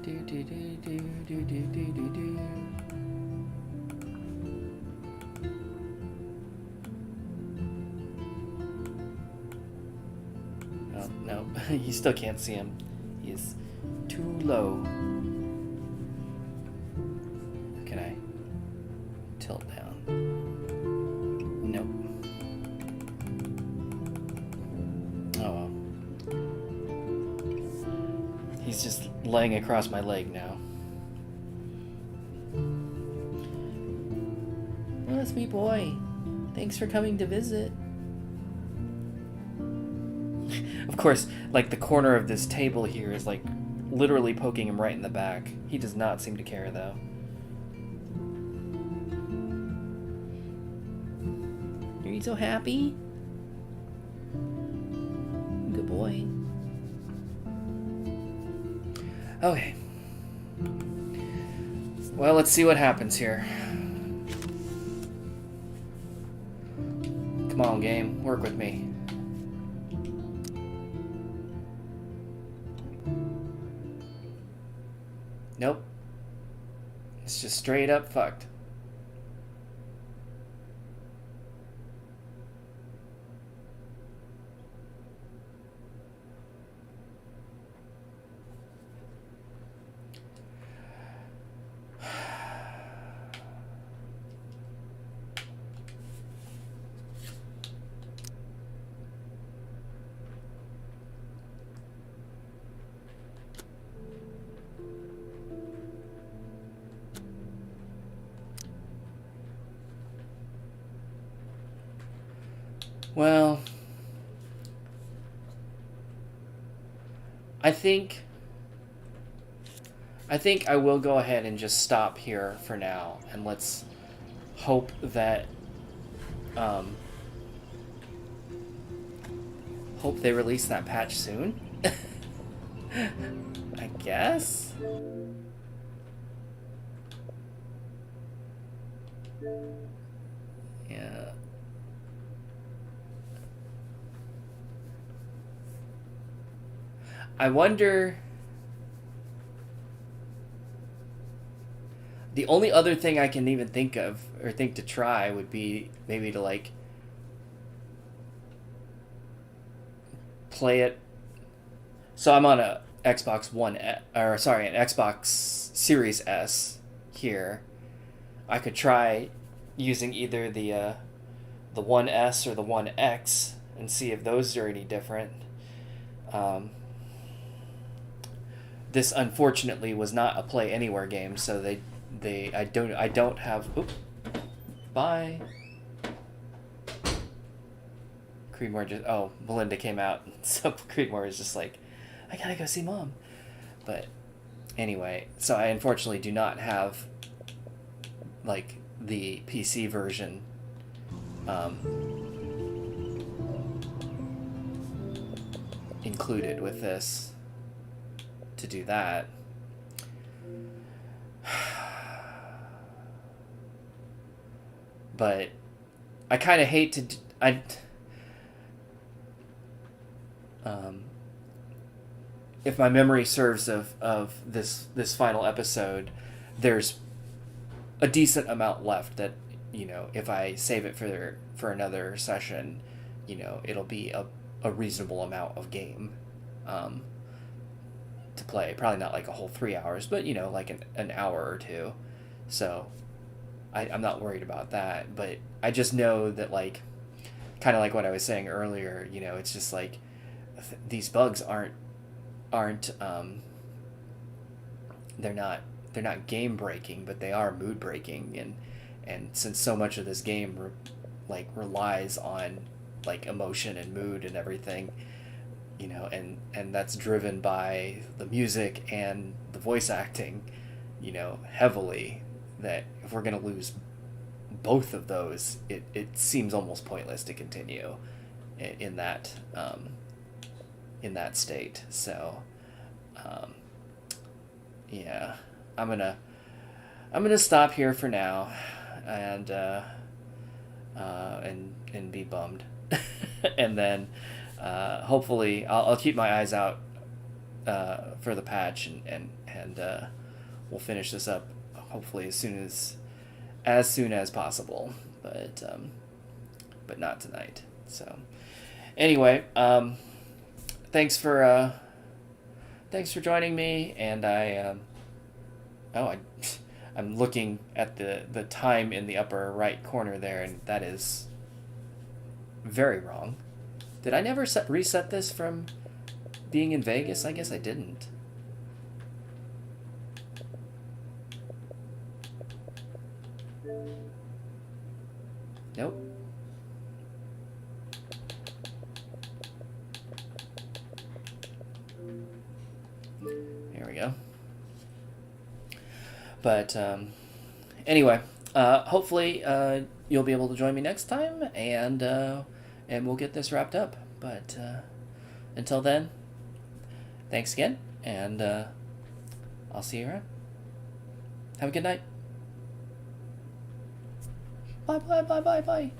Do. Oh, no, you still can't see him. He's too low. Can I tilt down? Nope. Oh well. He's just laying across my leg now. Oh, sweet boy. Thanks for coming to visit. Of course, like the corner of this table here is like literally poking him right in the back. He does not seem to care though. Are you so happy? Good boy. Okay. Well, let's see what happens here. Come on, game. Work with me. Nope. It's just straight up fucked. Well, I think I will go ahead and just stop here for now, and let's hope that hope they release that patch soon. I guess. Yeah. I wonder. The only other thing I can even think of or think to try would be maybe to like play it. So I'm on a Xbox One, or sorry, an Xbox Series S here. I could try using either the One S or the One X and see if those are any different. This unfortunately was not a Play Anywhere game, so I don't have. Oop, bye. Creedmoor just Belinda came out, so Creedmoor is just like, I gotta go see Mom. But anyway, so I unfortunately do not have like the PC version included with this to do that. But I kind of hate to if my memory serves of this final episode, there's a decent amount left that, you know, if I save it for another session, you know, it'll be a reasonable amount of game to play. Probably not like a whole 3 hours, but, you know, like an hour or two. So I'm not worried about that, but I just know that, like, kind of like what I was saying earlier, you know, it's just like these bugs aren't they're not game breaking, but they are mood breaking, and since so much of this game relies on like emotion and mood and everything, you know, and that's driven by the music and the voice acting, you know, heavily, that if we're going to lose both of those, it seems almost pointless to continue in that state. So yeah, I'm gonna stop here for now, and be bummed, and then hopefully I'll keep my eyes out for the patch, and we'll finish this up hopefully as soon as possible, but not tonight. So anyway, thanks for joining me, and I'm looking at the time in the upper right corner there, and that is very wrong. Did I never reset this from being in Vegas? I guess I didn't. Nope. Here we go. But anyway, hopefully you'll be able to join me next time, and we'll get this wrapped up. But until then, thanks again, and I'll see you around. Have a good night. Bye, bye, bye, bye, bye.